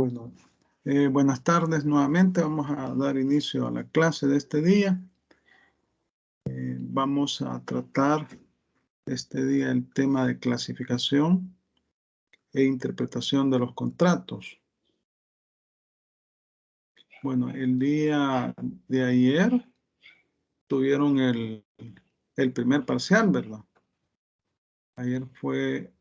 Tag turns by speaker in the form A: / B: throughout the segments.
A: Bueno, buenas tardes nuevamente. Vamos a dar inicio a la clase de este día. Vamos a tratar este día el tema de clasificación e interpretación de los contratos. Bueno, el día de ayer tuvieron el primer parcial, ¿verdad? Ayer fue,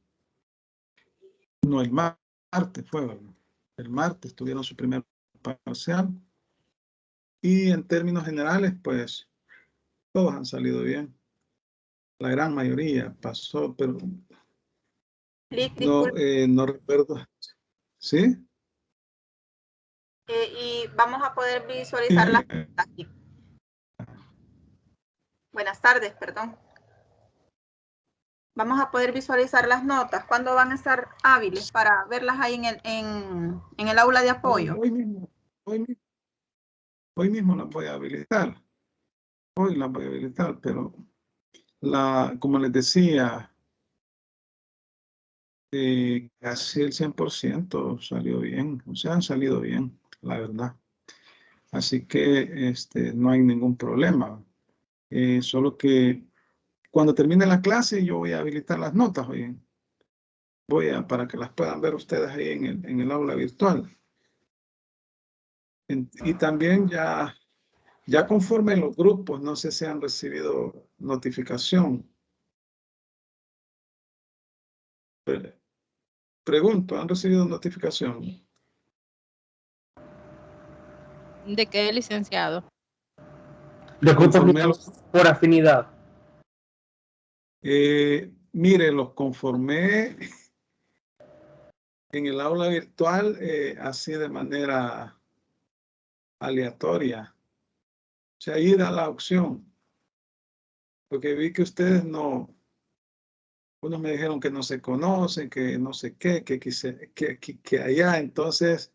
A: no, el martes fue, ¿verdad? El martes tuvieron su primer parcial. Y en términos generales, pues, todos han salido bien. La gran mayoría pasó, pero no recuerdo. ¿Sí?
B: Y vamos a poder visualizar las notas aquí. Buenas tardes, perdón. Vamos a poder visualizar las notas. ¿Cuándo van a estar hábiles para verlas ahí en el aula de apoyo?
A: Hoy mismo las voy a habilitar. Hoy las voy a habilitar, pero como les decía, casi el 100% salió bien. O sea, han salido bien, la verdad. Así que no hay ningún problema. Solo que cuando termine la clase yo voy a habilitar las notas hoy. Para que las puedan ver ustedes ahí en el aula virtual. Y también ya conforme los grupos, no sé si han recibido notificación. Pregunto, ¿han recibido notificación?
C: ¿De qué, licenciado?
D: De grupos por afinidad.
A: Mire, los conformé en el aula virtual así de manera aleatoria. O sea, ahí da la opción. Porque vi que ustedes unos me dijeron que no se conocen, que no sé qué, que allá, entonces,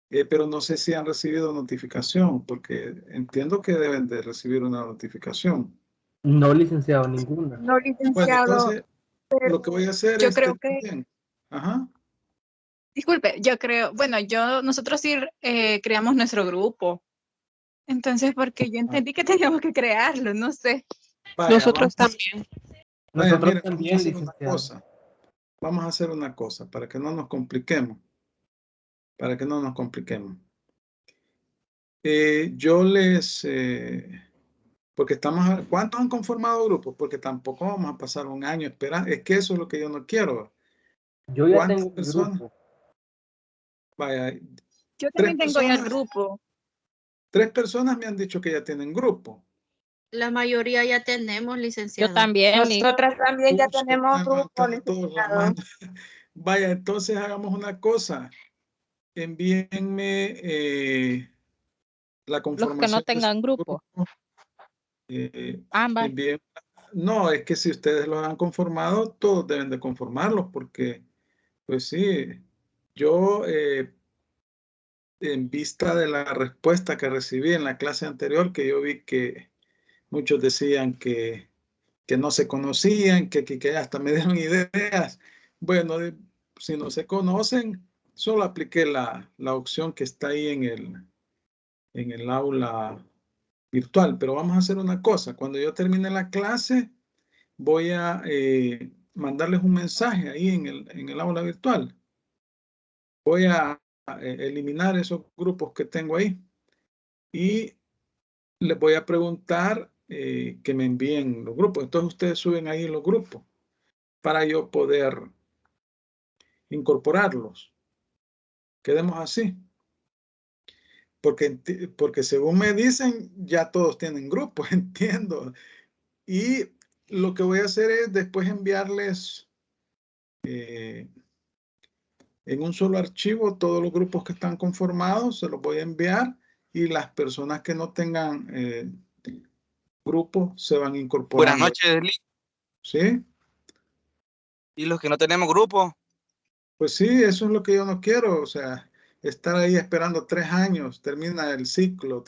A: pero no sé si han recibido notificación, porque entiendo que deben de recibir una notificación.
D: No, licenciado, ninguna.
E: No, licenciado.
A: Bueno, entonces, lo que voy a hacer
E: yo
A: es
E: creo
A: que...
E: que...
A: Ajá.
E: Disculpe, yo creo, bueno, nosotros sí creamos nuestro grupo. Entonces, porque yo entendí que teníamos que crearlo, no sé.
A: Vaya,
C: Nosotros también.
A: Vaya,
D: Nosotros
A: mira,
D: también,
A: vamos a hacer una
D: licenciado.
A: cosa. Vamos a hacer una cosa para que no nos compliquemos. Para que no nos compliquemos. Yo les... porque ¿cuántos han conformado grupos? Porque tampoco vamos a pasar un año esperando. Es que eso es lo que yo no quiero.
D: Yo ya
A: ¿Cuántas
D: tengo un
A: personas?
D: grupo.
A: Vaya,
E: Yo también tengo ya el grupo.
A: 3 personas me han dicho que ya tienen grupo.
C: La mayoría ya tenemos, licenciado.
B: Yo también.
E: Nosotras también ya tenemos grupo,
A: Todos la mandan. Vaya, entonces hagamos una cosa. Envíenme la conformación.
B: Los que no tengan grupo. Ambas.
A: No, es que si ustedes los han conformado, todos deben de conformarlos, porque, pues sí, yo, en vista de la respuesta que recibí en la clase anterior, que yo vi que muchos decían que no se conocían, que hasta me dieron ideas. Bueno, si no se conocen, solo apliqué la opción que está ahí en el aula virtual. Pero vamos a hacer una cosa. Cuando yo termine la clase, voy a mandarles un mensaje ahí en el aula virtual. Voy a eliminar esos grupos que tengo ahí y les voy a preguntar que me envíen los grupos. Entonces ustedes suben ahí los grupos para yo poder incorporarlos. Quedemos así. Porque según me dicen, ya todos tienen grupos, entiendo. Y lo que voy a hacer es después enviarles en un solo archivo todos los grupos que están conformados, se los voy a enviar y las personas que no tengan grupo se van incorporando.
F: Buenas noches, Lee.
A: ¿Sí?
F: ¿Y los que no tenemos grupo?
A: Pues sí, eso es lo que yo no quiero, o sea, estar ahí esperando 3 años, termina el ciclo,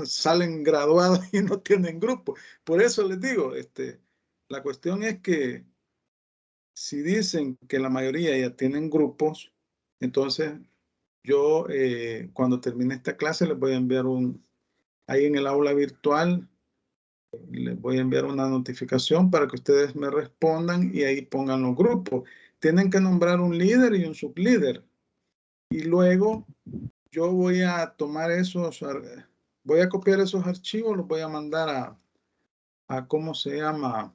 A: salen graduados y no tienen grupo. Por eso les digo, la cuestión es que si dicen que la mayoría ya tienen grupos, entonces yo cuando termine esta clase les voy a enviar ahí en el aula virtual, les voy a enviar una notificación para que ustedes me respondan y ahí pongan los grupos. Tienen que nombrar un líder y un sublíder. Y luego yo voy a tomar voy a copiar esos archivos, los voy a mandar a ¿cómo se llama?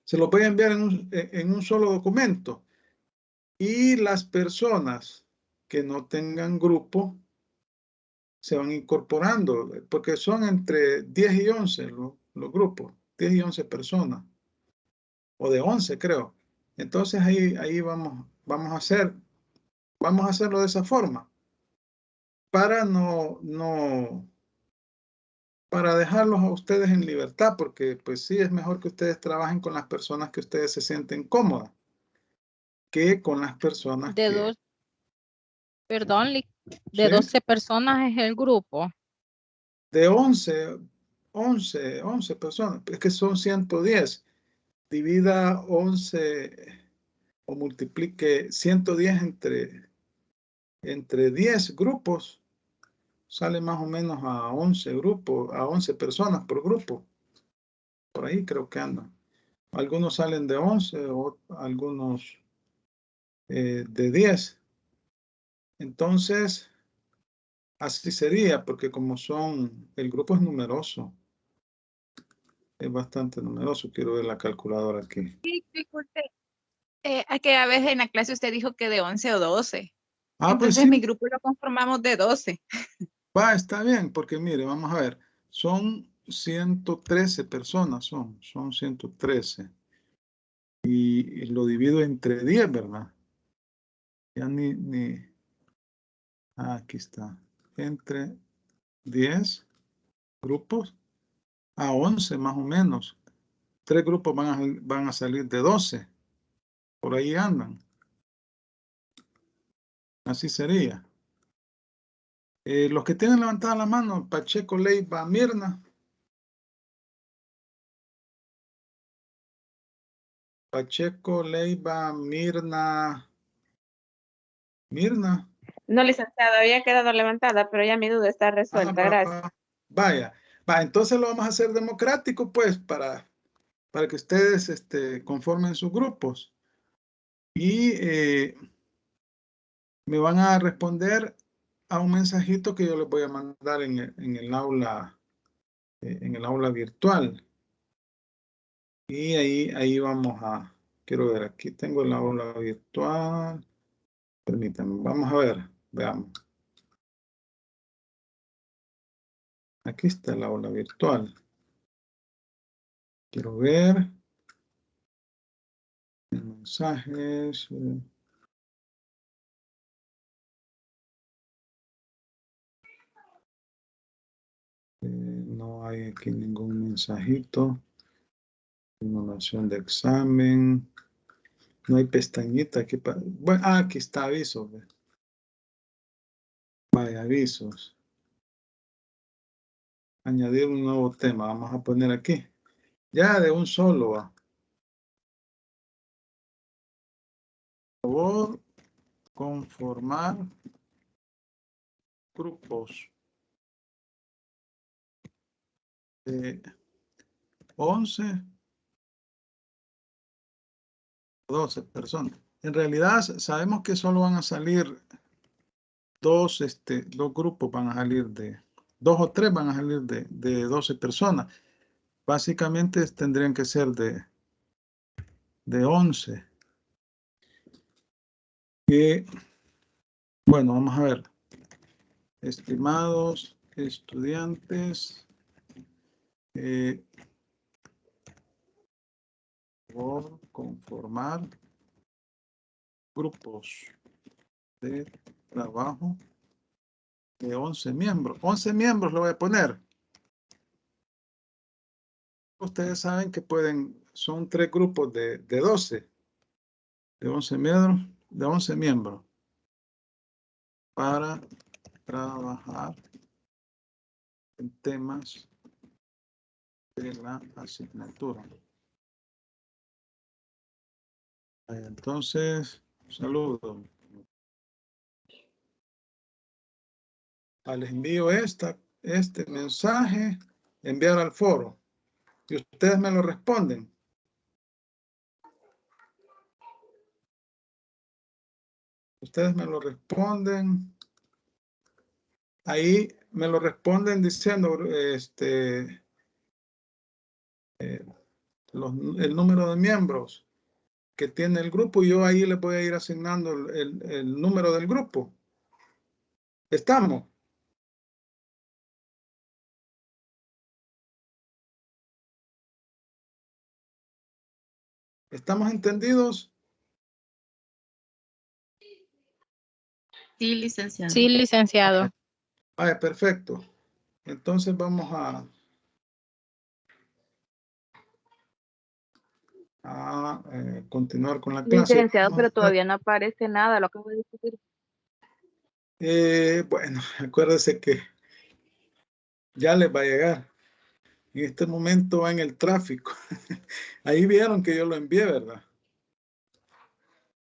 A: Se los voy a enviar en un solo documento. Y las personas que no tengan grupo se van incorporando, porque son entre 10 y 11 los grupos, 10 y 11 personas, o de 11 creo. Entonces ahí vamos a hacerlo de esa forma, para para dejarlos a ustedes en libertad, porque pues sí es mejor que ustedes trabajen con las personas que ustedes se sienten cómodas, que con las personas
C: De
A: que...
C: dos, perdón, de
A: ¿sí?
C: 12 personas es el grupo.
A: De 11 personas, es que son 110. Divida 11 o multiplique 110 entre 10 grupos, sale más o menos a 11 grupos, a 11 personas por grupo. Por ahí creo que andan. Algunos salen de 11 o algunos de 10. Entonces, así sería, porque como el grupo es numeroso, es bastante numeroso. Quiero ver la calculadora aquí.
E: Sí, disculpe. A que a veces en la clase usted dijo que de 11 o 12.
A: Ah, pues
E: Entonces
A: sí,
E: mi grupo lo conformamos de 12.
A: está bien, porque mire, vamos a ver, son 113 personas, son 113. Y lo divido entre 10, ¿verdad? Ya aquí está. Entre 10 grupos a 11 más o menos. 3 grupos van a salir de 12. Por ahí andan. Así sería. Los que tienen levantada la mano, Pacheco, Leiva, Mirna. Pacheco, Leiva, Mirna. Mirna.
G: No, licenciado, había quedado levantada, pero ya mi duda está resuelta, gracias.
A: Vaya, entonces lo vamos a hacer democrático, pues, para que ustedes conformen sus grupos. Y me van a responder a un mensajito que yo les voy a mandar en el aula virtual. Y ahí vamos quiero ver, aquí tengo el aula virtual. Permítanme, vamos a ver, veamos. Aquí está el aula virtual. Quiero ver. Mensajes. No hay aquí ningún mensajito. Simulación de examen. No hay pestañita aquí. Bueno, aquí está aviso. Vaya, avisos. Añadir un nuevo tema. Vamos a poner aquí. Ya de un solo. Por favor, conformar grupos de 11 o 12 personas. En realidad sabemos que solo van a salir dos grupos, van a salir de 2 o 3 van a salir de 12 personas. Básicamente tendrían que ser de 11. Y bueno, vamos a ver. Estimados estudiantes, por conformar grupos de trabajo de 11 miembros. 11 miembros le voy a poner. Ustedes saben que son 3 grupos de 12. De 11 miembros. De 11 miembros. Para trabajar en temas de la asignatura. Entonces, saludos. Les envío este mensaje, enviar al foro. Y ustedes me lo responden. Ustedes me lo responden. Ahí me lo responden diciendo el número de miembros que tiene el grupo, y yo ahí les voy a ir asignando el número del grupo. ¿Estamos? ¿Estamos entendidos?
G: Sí, licenciado.
C: Sí, licenciado.
A: Perfecto. Entonces vamos a continuar con la clase.
G: Licenciado, pero todavía no aparece nada, lo acabo de discutir.
A: Bueno, acuérdese que ya les va a llegar. En este momento va en el tráfico. Ahí vieron que yo lo envié, ¿verdad?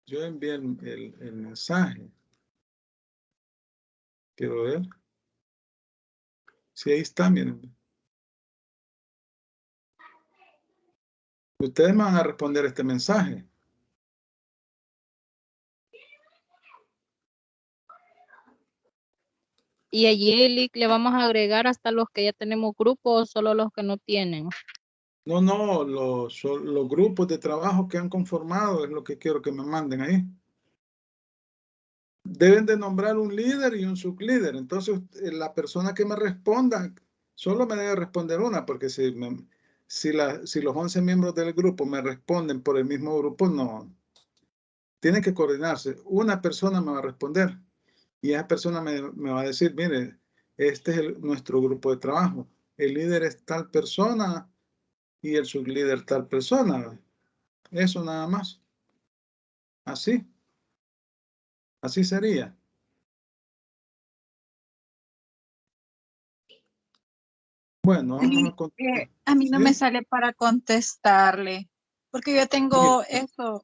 A: Yo envié el mensaje. Quiero ver. Sí, ahí está, miren. Ustedes me van a responder este mensaje.
C: Y allí le vamos a agregar hasta los que ya tenemos grupo o solo los que no tienen.
A: No, los grupos de trabajo que han conformado es lo que quiero que me manden ahí. Deben de nombrar un líder y un sublíder. Entonces, la persona que me responda, solo me debe responder una, porque si los 11 miembros del grupo me responden por el mismo grupo, no. Tienen que coordinarse. Una persona me va a responder y esa persona me va a decir, mire, este es nuestro grupo de trabajo. El líder es tal persona y el sublíder tal persona. Eso nada más. Así. Así sería. Bueno, vamos a continuar.
E: A mí no
A: ¿Sí?
E: me sale para contestarle, porque yo tengo eso,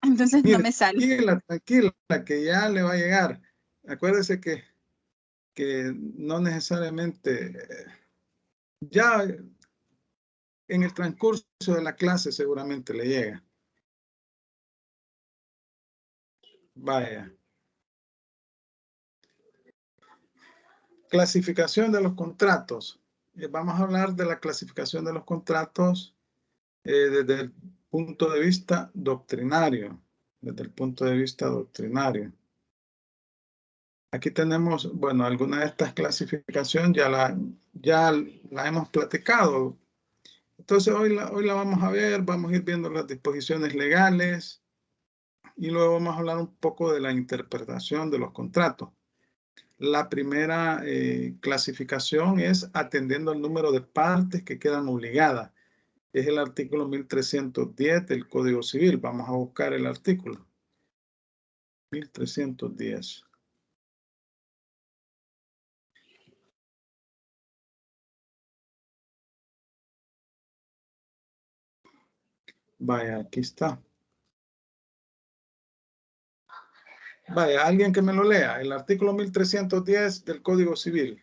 E: entonces no
A: Mire,
E: me sale.
A: tranquila, que ya le va a llegar. Acuérdese que no necesariamente, ya en el transcurso de la clase seguramente le llega. Vaya. Clasificación de los contratos. Vamos a hablar de la clasificación de los contratos desde el punto de vista doctrinario. Desde el punto de vista doctrinario. Aquí tenemos, bueno, alguna de estas clasificaciones ya la hemos platicado. Entonces hoy la vamos a ver, vamos a ir viendo las disposiciones legales y luego vamos a hablar un poco de la interpretación de los contratos. La primera clasificación es atendiendo al número de partes que quedan obligadas. Es el artículo 1310 del Código Civil. Vamos a buscar el artículo. 1310. Vaya, aquí está. Vaya, alguien que me lo lea. El artículo 1310 del Código Civil.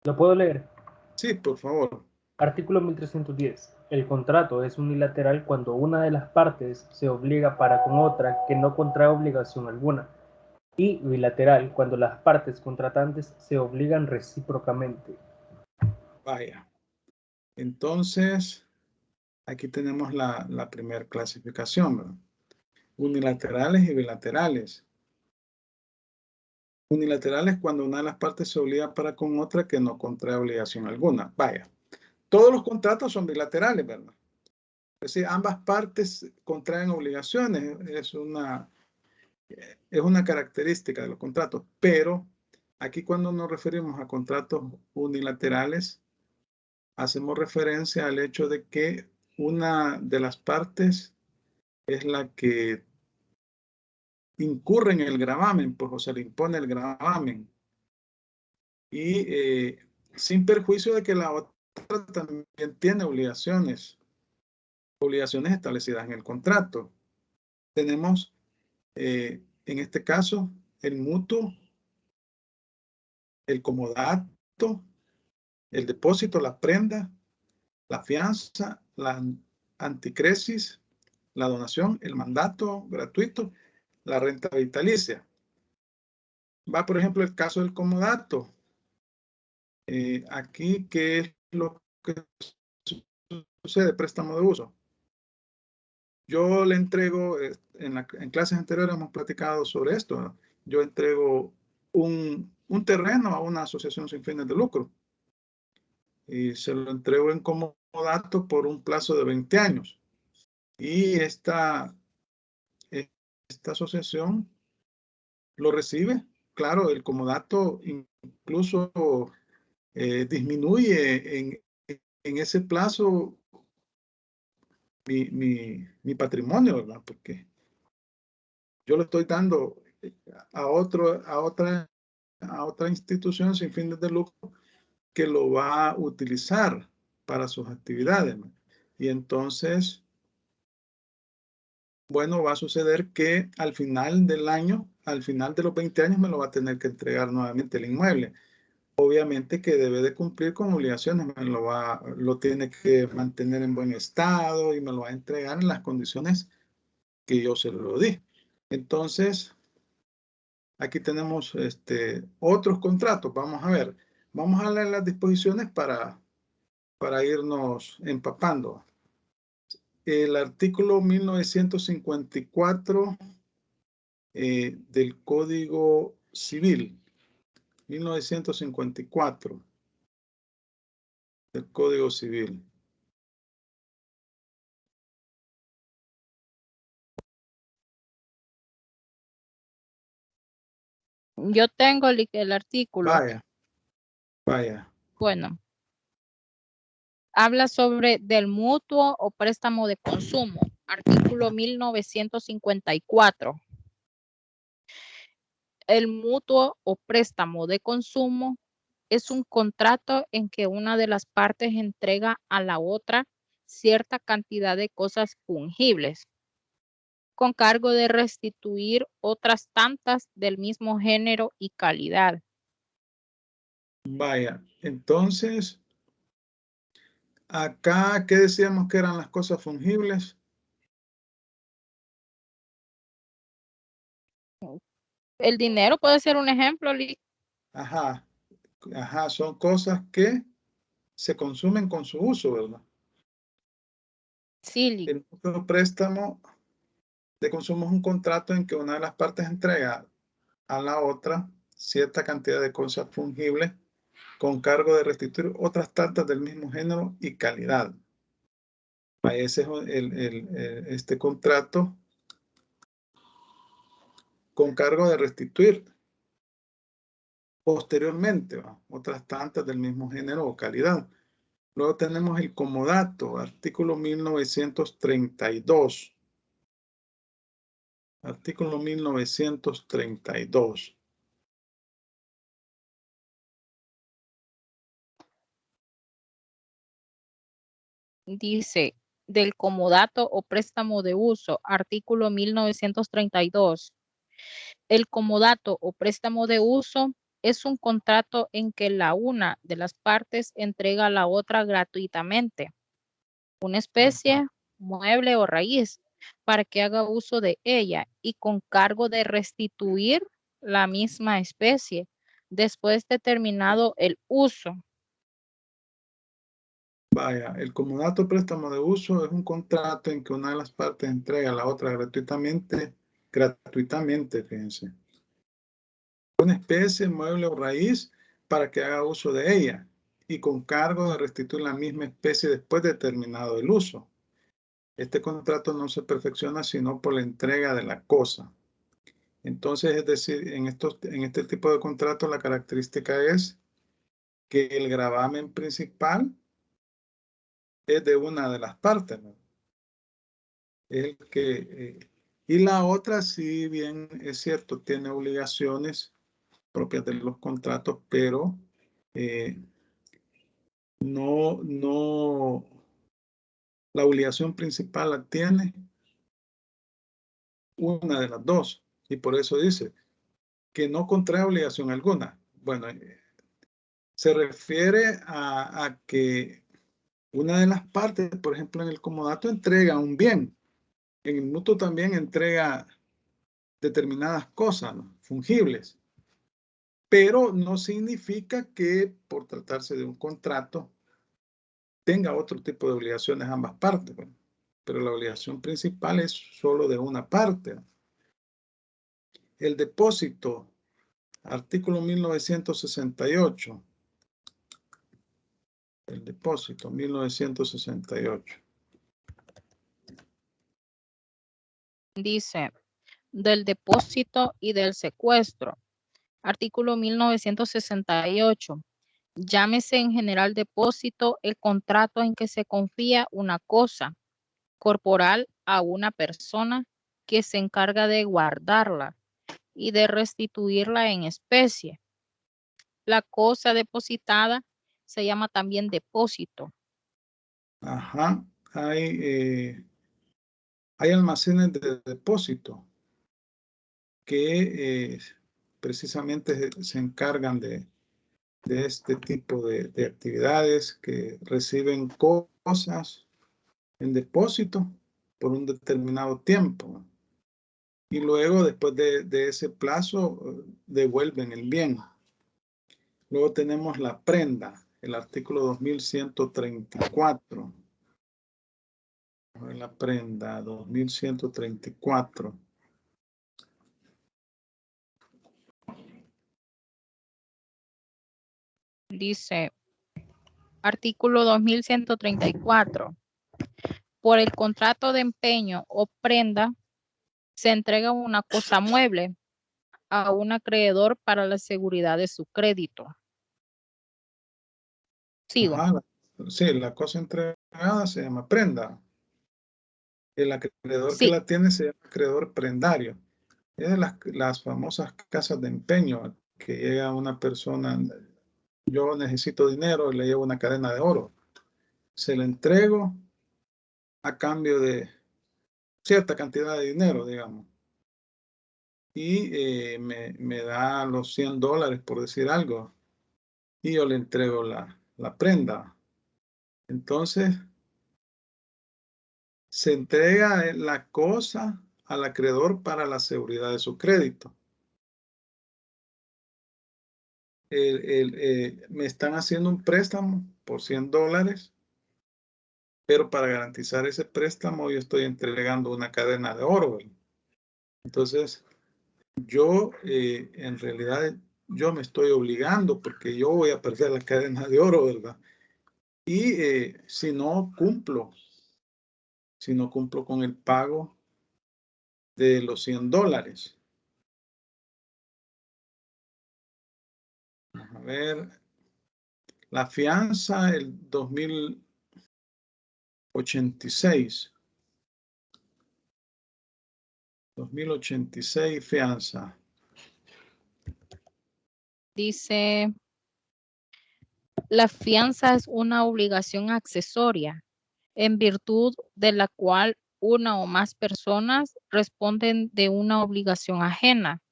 D: ¿Lo puedo leer?
A: Sí, por favor.
D: Artículo 1310. El contrato es unilateral cuando una de las partes se obliga para con otra que no contrae obligación alguna, y bilateral cuando las partes contratantes se obligan recíprocamente.
A: Vaya. Entonces, aquí tenemos la primera clasificación, ¿verdad? Unilaterales y bilaterales. Unilaterales cuando una de las partes se obliga para con otra que no contrae obligación alguna. Vaya. Todos los contratos son bilaterales, ¿verdad? Es decir, ambas partes contraen obligaciones. Es una característica de los contratos. Pero aquí cuando nos referimos a contratos unilaterales, hacemos referencia al hecho de que una de las partes es la que incurre en el gravamen, pues, o se le impone el gravamen. Y sin perjuicio de que la otra también tiene obligaciones establecidas en el contrato. Tenemos, en este caso, el mutuo, el comodato, el depósito, la prenda, la fianza, la anticresis, la donación, el mandato gratuito, la renta vitalicia. Va, por ejemplo, el caso del comodato. Aquí, ¿qué es lo que sucede? Préstamo de uso. Yo le entrego, en clases anteriores hemos platicado sobre esto, ¿no? Yo entrego un terreno a una asociación sin fines de lucro y se lo entrego en comodato por un plazo de 20 años. Y esta asociación lo recibe. Claro, el comodato incluso disminuye en ese plazo mi patrimonio, ¿verdad? Porque yo lo estoy dando a otra institución sin fines de lucro que lo va a utilizar para sus actividades, ¿no? Y entonces, bueno, va a suceder que al final del año, al final de los 20 años, me lo va a tener que entregar nuevamente el inmueble. Obviamente que debe de cumplir con obligaciones, lo tiene que mantener en buen estado y me lo va a entregar en las condiciones que yo se lo di. Entonces, aquí tenemos otros contratos. Vamos a ver, vamos a leer las disposiciones para irnos empapando. El artículo 1954 del Código Civil. 1954 del Código Civil.
C: Yo tengo el artículo.
A: Vaya.
C: Bueno, habla sobre del mutuo o préstamo de consumo. Artículo 1954. El mutuo o préstamo de consumo es un contrato en que una de las partes entrega a la otra cierta cantidad de cosas fungibles, con cargo de restituir otras tantas del mismo género y calidad.
A: Vaya, entonces, acá, ¿qué decíamos que eran las cosas fungibles?
C: El dinero puede ser un ejemplo, Liz.
A: Ajá, son cosas que se consumen con su uso, ¿verdad?
C: Sí, Liz.
A: El mutuo préstamo de consumo es un contrato en que una de las partes entrega a la otra cierta cantidad de cosas fungibles con cargo de restituir otras tantas del mismo género y calidad. Ese es este contrato con cargo de restituir posteriormente, ¿va? Otras tantas del mismo género o calidad. Luego tenemos el comodato, artículo 1932. Artículo 1932.
C: Dice, del comodato o préstamo de uso, artículo 1932. El comodato o préstamo de uso es un contrato en que la una de las partes entrega a la otra gratuitamente una especie, mueble o raíz para que haga uso de ella y con cargo de restituir la misma especie después de terminado el uso.
A: Vaya, el comodato o préstamo de uso es un contrato en que una de las partes entrega a la otra gratuitamente, fíjense, una especie, mueble o raíz para que haga uso de ella y con cargo de restituir la misma especie después de terminado el uso. Este contrato no se perfecciona sino por la entrega de la cosa. Entonces, es decir, en este tipo de contratos la característica es que el gravamen principal es de una de las partes, ¿no? Y la otra, si bien es cierto, tiene obligaciones propias de los contratos, pero no, la obligación principal la tiene una de las dos. Y por eso dice que no contrae obligación alguna. Bueno, se refiere a que una de las partes, por ejemplo, en el comodato entrega un bien. En el mutuo también entrega determinadas cosas, ¿no?, fungibles. Pero no significa que por tratarse de un contrato tenga otro tipo de obligaciones ambas partes. Bueno, pero la obligación principal es solo de una parte. El depósito, artículo 1968. El depósito, 1968.
C: Dice, del depósito y del secuestro. Artículo 1968. Llámese en general depósito el contrato en que se confía una cosa corporal a una persona que se encarga de guardarla y de restituirla en especie. La cosa depositada se llama también depósito.
A: Ajá, hay almacenes de depósito que precisamente se encargan de este tipo de actividades, que reciben cosas en depósito por un determinado tiempo. Y luego, después de ese plazo, devuelven el bien. Luego tenemos la prenda, el artículo 2134. La prenda, 2134.
C: Dice, artículo 2134. Por el contrato de empeño o prenda, se entrega una cosa mueble a un acreedor para la seguridad de su crédito. Sigo.
A: Ajá, sí, la cosa entregada se llama prenda. El acreedor
C: Sí.
A: que la tiene se llama acreedor prendario. Es de las famosas casas de empeño, que llega una persona, yo necesito dinero, le llevo una cadena de oro. Se le entrego a cambio de cierta cantidad de dinero, digamos. Y me da los $100, por decir algo. Y yo le entrego la prenda. Entonces, se entrega la cosa al acreedor para la seguridad de su crédito. Me están haciendo un préstamo por $100, pero para garantizar ese préstamo yo estoy entregando una cadena de oro. Entonces, yo en realidad yo me estoy obligando, porque yo voy a perder la cadena de oro, ¿verdad? Y si no cumplo con el pago de los $100. A ver, la fianza, el 2086. 2086 fianza.
C: Dice, la fianza es una obligación accesoria en virtud de la cual una o más personas responden de una obligación ajena,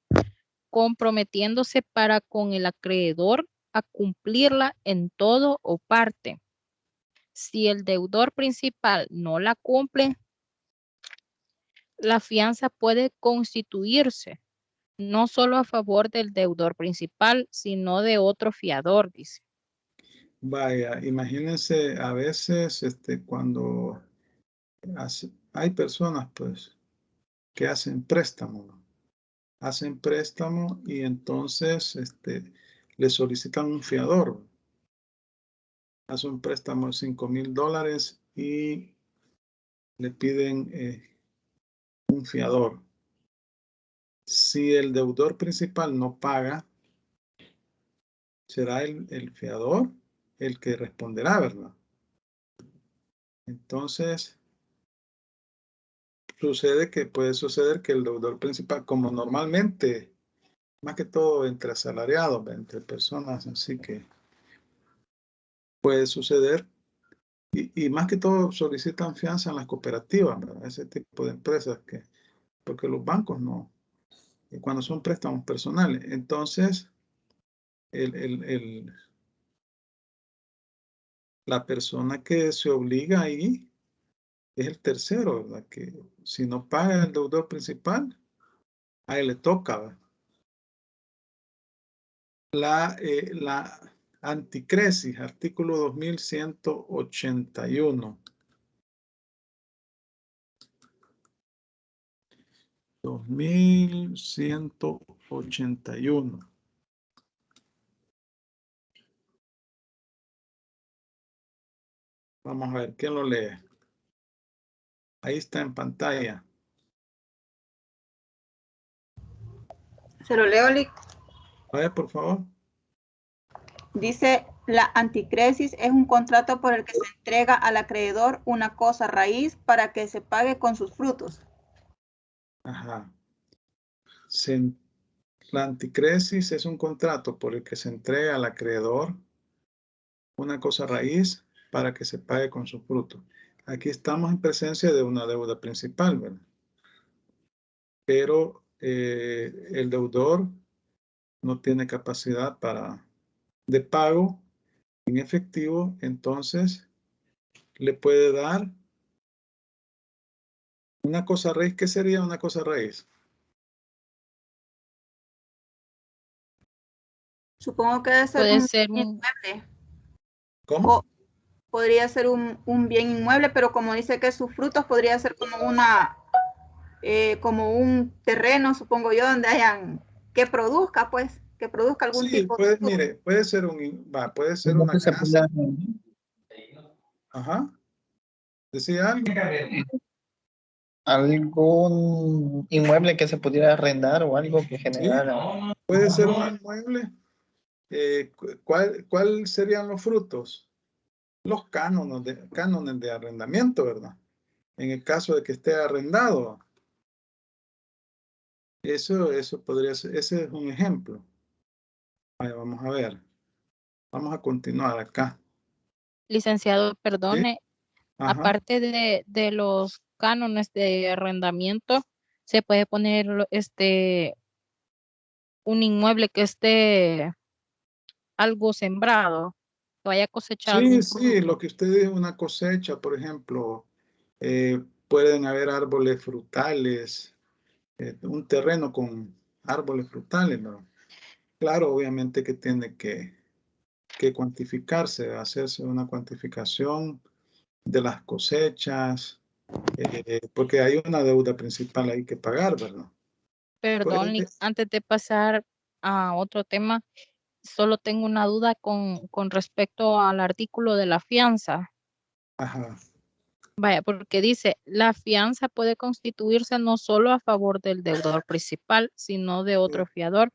C: comprometiéndose para con el acreedor a cumplirla en todo o parte. Si el deudor principal no la cumple, la fianza puede constituirse no solo a favor del deudor principal, sino de otro fiador, dice.
A: Vaya, imagínense a veces cuando hay personas pues que hacen préstamo, ¿no? Hacen préstamo y entonces le solicitan un fiador. Hace un préstamo de $5,000 y le piden un fiador. Si el deudor principal no paga, será el fiador el que responderá, ¿verdad? Entonces, puede suceder que el deudor principal, como normalmente, más que todo entre asalariados, entre personas, así que puede suceder, y más que todo solicitan fianza en las cooperativas, ¿verdad? Ese tipo de empresas, porque los bancos no cuando son préstamos personales. Entonces, la persona que se obliga ahí es el tercero, ¿verdad? Que si no paga el deudor principal, a él le toca, ¿verdad? La anticresis, artículo 2181. 2181. Vamos a ver, ¿quién lo lee? Ahí está en pantalla.
B: Se lo leo, Lic.
A: A ver, por favor.
B: Dice, la anticresis es un contrato por el que se entrega al acreedor una cosa raíz para que se pague con sus frutos.
A: Ajá. La anticresis es un contrato por el que se entrega al acreedor una cosa raíz para que se pague con su fruto. Aquí estamos en presencia de una deuda principal, ¿verdad? Pero el deudor no tiene capacidad de pago en efectivo, entonces le puede dar una cosa raíz. ¿Qué sería una cosa raíz?
B: Supongo que debe ser
C: Puede
B: un
C: ser
B: bien
C: un,
B: inmueble.
A: ¿Cómo?
B: Podría ser un bien inmueble, pero como dice que sus frutos podría ser como como un terreno, supongo yo, donde hayan, que produzca, pues, que produzca algún
A: Sí,
B: tipo
A: puede,
B: de...
A: mire, puede ser una casa. Ajá. ¿Decía algo?
H: Algún inmueble que se pudiera arrendar o algo que
A: Sí,
H: generara.
A: puede ser un inmueble. ¿Cuál serían los frutos? Los cánones de arrendamiento, ¿verdad? En el caso de que esté arrendado. Eso podría ser, ese es un ejemplo. Vamos a ver. Vamos a continuar acá.
C: licenciado,
A: ¿Sí?
C: perdone,
A: Ajá.
C: aparte de los cánones de arrendamiento, se puede poner un inmueble que esté algo sembrado, que vaya a cosechar
A: Sí,
C: algún
A: sí, lo
C: fruto.
A: que usted dice, una cosecha, por ejemplo, pueden haber árboles frutales, un terreno con árboles frutales, ¿no? Claro, obviamente que tiene que cuantificarse, hacerse una cuantificación de las cosechas, porque hay una deuda principal ahí que pagar, ¿verdad?
C: Perdón,
A: Puede-
C: antes de pasar a otro tema, solo tengo una duda con respecto al artículo de la fianza.
A: Ajá.
C: Vaya, porque dice, la fianza puede constituirse no solo a favor del deudor principal, sino de otro fiador.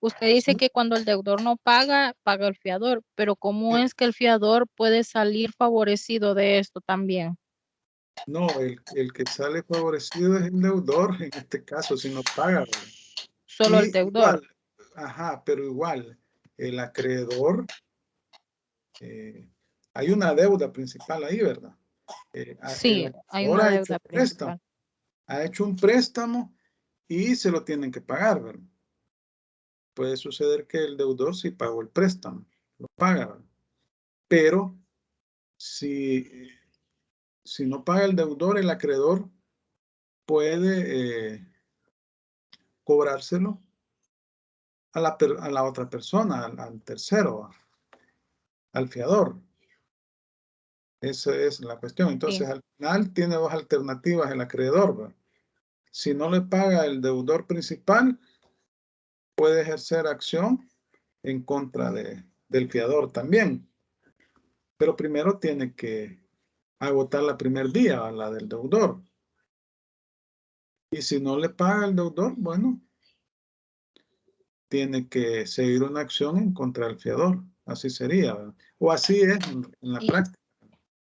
C: Usted dice que cuando el deudor no paga, paga el fiador, pero ¿cómo es que el fiador puede salir favorecido de esto también?
A: No, el que sale favorecido es el deudor, en este caso, si no paga, ¿verdad?
C: Solo el
A: Y
C: deudor.
A: igual, ajá, pero igual, el acreedor, hay una deuda principal ahí, ¿verdad? El
C: Sí, hay
A: acreedor
C: una
A: ha hecho
C: deuda
A: un préstamo,
C: principal.
A: y se lo tienen que pagar, ¿verdad? Puede suceder que el deudor sí pagó el préstamo, lo paga, ¿verdad? Pero si no paga el deudor, el acreedor puede cobrárselo a la otra persona, al tercero, al fiador. Esa es la cuestión.
C: Sí.
A: Entonces, al final tiene dos alternativas el acreedor, ¿verdad? Si no le paga el deudor principal, puede ejercer acción en contra del fiador también. Pero primero tiene que agotar la primer vía, la del deudor. Y si no le paga el deudor, bueno, tiene que seguir una acción en contra del fiador. Así sería, ¿verdad? O así es en la
C: Y,
A: práctica.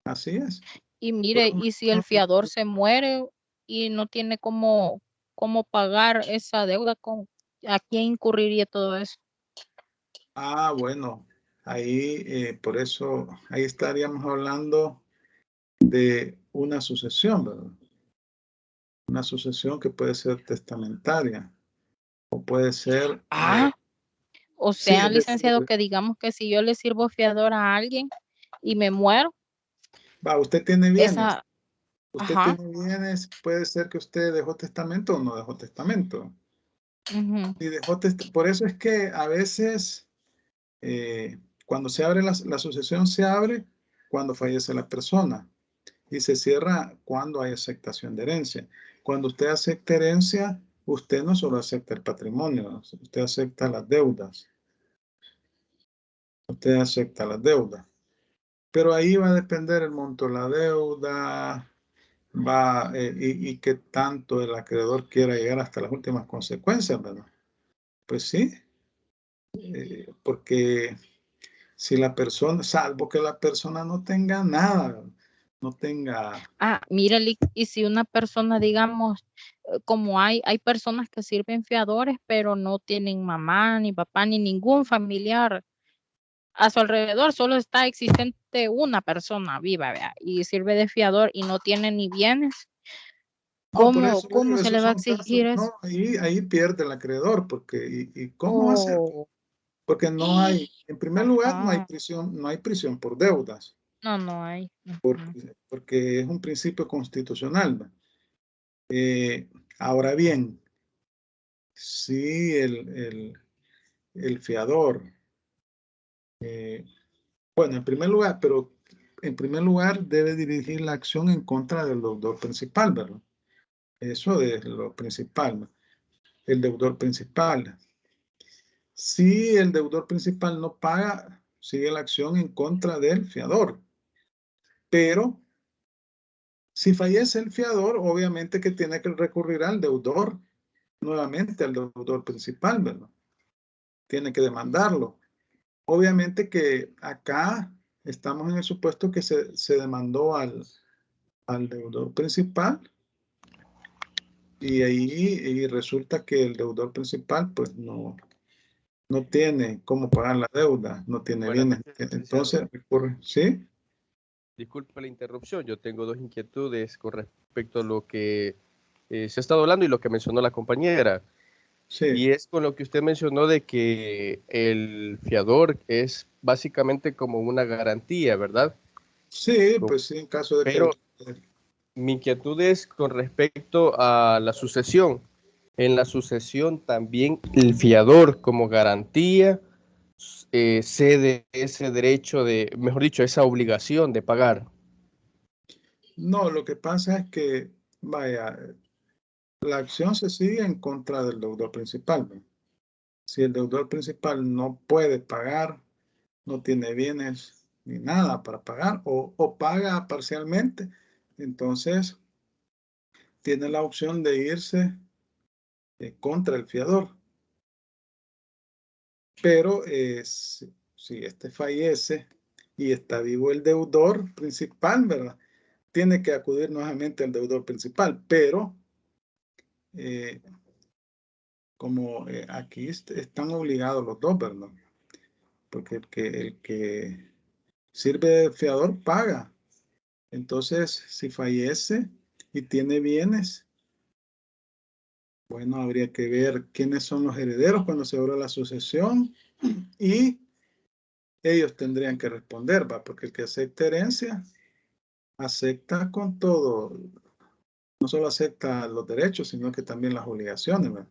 A: Así es.
C: y mire, y si el fiador se muere y no tiene cómo pagar esa deuda, ¿a quién incurriría todo eso?
A: Bueno, ahí por eso, ahí estaríamos hablando de una sucesión, ¿verdad? Una sucesión que puede ser testamentaria o puede ser...
C: O
A: sí,
C: sea,
A: es
C: licenciado,
A: decir,
C: que digamos que si yo le sirvo fiador a alguien y me muero,
A: va, usted tiene bienes.
C: esa,
A: Usted
C: ajá,
A: tiene bienes, puede ser que usted dejó testamento o no dejó testamento.
C: ujú,
A: Y dejó por eso es que a veces cuando se abre la sucesión se abre cuando fallece la persona y se cierra cuando hay aceptación de herencia. Cuando usted acepta herencia, usted no solo acepta el patrimonio, usted acepta las deudas. Usted acepta las deudas. Pero ahí va a depender el monto de la deuda, y qué tanto el acreedor quiera llegar hasta las últimas consecuencias, ¿verdad? Pues sí, porque si la persona, salvo que la persona no tenga nada, no tenga...
C: mire, y si una persona, digamos, como hay personas que sirven fiadores, pero no tienen mamá, ni papá, ni ningún familiar a su alrededor, solo está existente una persona viva, ¿vea? Y sirve de fiador y no tiene ni bienes,
A: No, por eso le
C: ¿cómo
A: digo,
C: se
A: esos
C: le va a
A: son casos,
C: exigir eso?
A: no, ahí pierde el acreedor, porque, ¿y cómo va a ser?
C: Oh,
A: Porque no hay, en primer lugar,
C: ajá.
A: no hay prisión por deudas,
C: No, no hay. Ujú.
A: porque es un principio constitucional, ¿va? Ahora bien, si el fiador, bueno, en primer lugar, pero en primer lugar debe dirigir la acción en contra del deudor principal, ¿verdad? Eso es lo principal, ¿no? El deudor principal. Si el deudor principal no paga, sigue la acción en contra del fiador. Pero si fallece el fiador, obviamente que tiene que recurrir al deudor, nuevamente al deudor principal, ¿verdad? Tiene que demandarlo. Obviamente que acá estamos en el supuesto que se demandó al deudor principal y ahí resulta que el deudor principal pues no tiene cómo pagar la deuda, no tiene
I: Buenas
A: bienes.
I: noches, licenciado.
A: Entonces recurre, ¿sí?
I: Disculpe la interrupción, yo tengo dos inquietudes con respecto a lo que se ha estado hablando y lo que mencionó la compañera.
A: Sí,
I: Y es con lo que usted mencionó de que el fiador es básicamente como una garantía, ¿verdad?
A: sí, pues sí, en caso de que...
I: Pero mi inquietud es con respecto a la sucesión. En la sucesión también el fiador como garantía cede ese derecho de, mejor dicho, esa obligación de pagar.
A: No, lo que pasa es que, vaya, la acción se sigue en contra del deudor principal, ¿no? Si el deudor principal no puede pagar, no tiene bienes ni nada para pagar o paga parcialmente, entonces tiene la opción de irse contra el fiador. Pero si este fallece y está vivo el deudor principal, ¿verdad? Tiene que acudir nuevamente al deudor principal, pero eh, como aquí están obligados los dos, ¿verdad? Porque el que sirve de fiador paga. Entonces, si fallece y tiene bienes, bueno, habría que ver quiénes son los herederos cuando se abra la sucesión y ellos tendrían que responder, ¿va? Porque el que acepta herencia, acepta con todo, no solo acepta los derechos, sino que también las obligaciones, ¿va?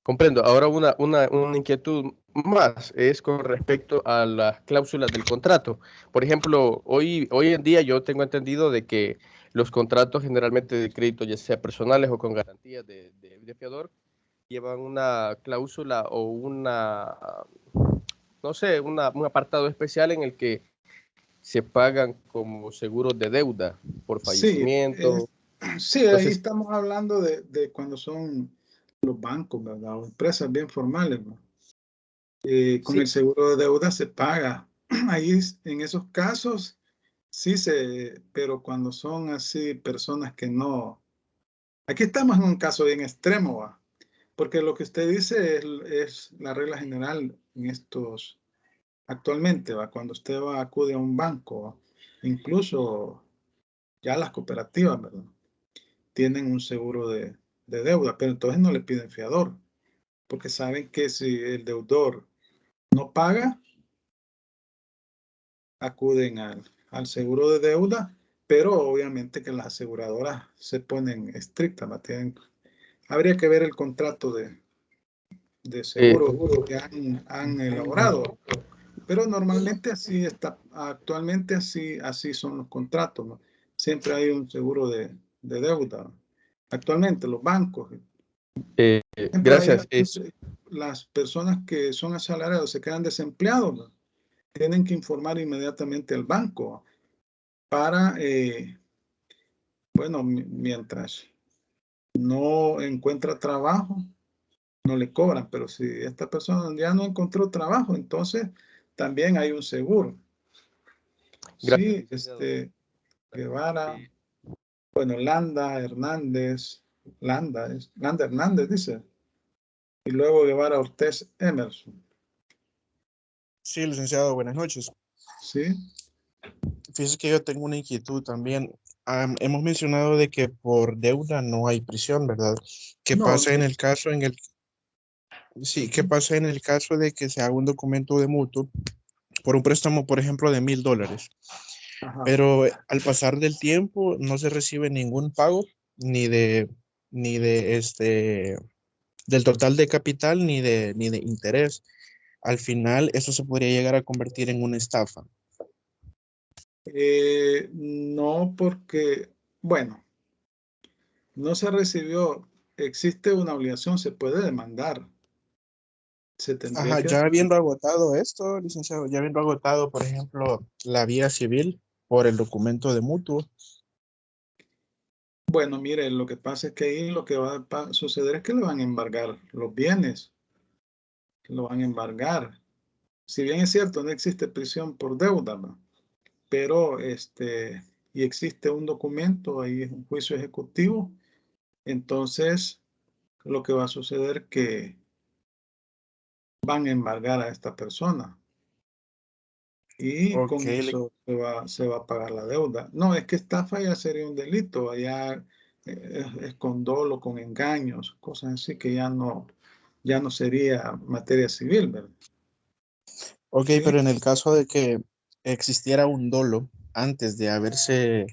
I: Comprendo. Ahora una inquietud más es con respecto a las cláusulas del contrato. Por ejemplo, hoy en día yo tengo entendido de que los contratos generalmente de crédito, ya sea personales o con garantías de fiador, llevan una cláusula o no sé, un apartado especial en el que se pagan como seguros de deuda por
A: Sí,
I: fallecimiento.
A: sí, ahí
I: Entonces,
A: estamos hablando de cuando son los bancos, ¿verdad? O empresas bien formales, ¿no? Con
I: sí,
A: el seguro de deuda se paga. Ahí en esos casos sí pero cuando son así personas que no, aquí estamos en un caso bien extremo, ¿va? Porque lo que usted dice es la regla general en estos, actualmente, ¿va? Cuando usted acude a un banco, ¿va? Incluso ya las cooperativas, ¿verdad? Tienen un seguro de deuda, pero entonces no le piden fiador. porque saben que si el deudor no paga, acuden al seguro de deuda, pero obviamente que las aseguradoras se ponen estrictas, ¿no? Habría que ver el contrato de seguro que han elaborado, pero normalmente así está, actualmente así son los contratos, ¿no? Siempre hay un seguro de deuda. Actualmente los bancos, ejemplo,
I: Gracias.
A: las personas que son asalariados se quedan desempleados, ¿no? Tienen que informar inmediatamente al banco para, bueno, mientras no encuentra trabajo, no le cobran, pero si esta persona ya no encontró trabajo, entonces también hay un seguro. Sí, Guevara, bueno, Landa Hernández dice, y luego Guevara Ortiz Emerson.
J: Sí, licenciado, buenas noches.
A: Sí.
J: Fíjese que yo tengo una inquietud también. Hemos mencionado de que por deuda no hay prisión, ¿verdad? ¿Qué pasa en el caso ¿qué pasa en el caso de que se haga un documento de mutuo por un préstamo, por ejemplo, de $1000?
A: Ajá.
J: Pero al pasar del tiempo no se recibe ningún pago ni de del total de capital ni de interés. Al final, eso se podría llegar a convertir en una estafa.
A: No, porque, bueno, no se recibió, existe una obligación, se puede demandar. Se tendría
J: Ajá,
A: que...
J: ya habiendo agotado esto, licenciado, ya habiendo agotado, por ejemplo, la vía civil por el documento de mutuo.
A: Bueno, mire, lo que pasa es que ahí lo que va a suceder es que le van a embargar los bienes, lo van a embargar. Si bien es cierto, no existe prisión por deuda, ¿no? Pero y existe un documento, ahí es un juicio ejecutivo, entonces lo que va a suceder es que van a embargar a esta persona y con eso se va a pagar la deuda. No, es que estafa ya sería un delito, allá es con dolo, con engaños, cosas así que ya no sería materia civil, ¿verdad?
J: Ok,
A: ¿Sí?
J: pero en el caso de que existiera un dolo antes de haberse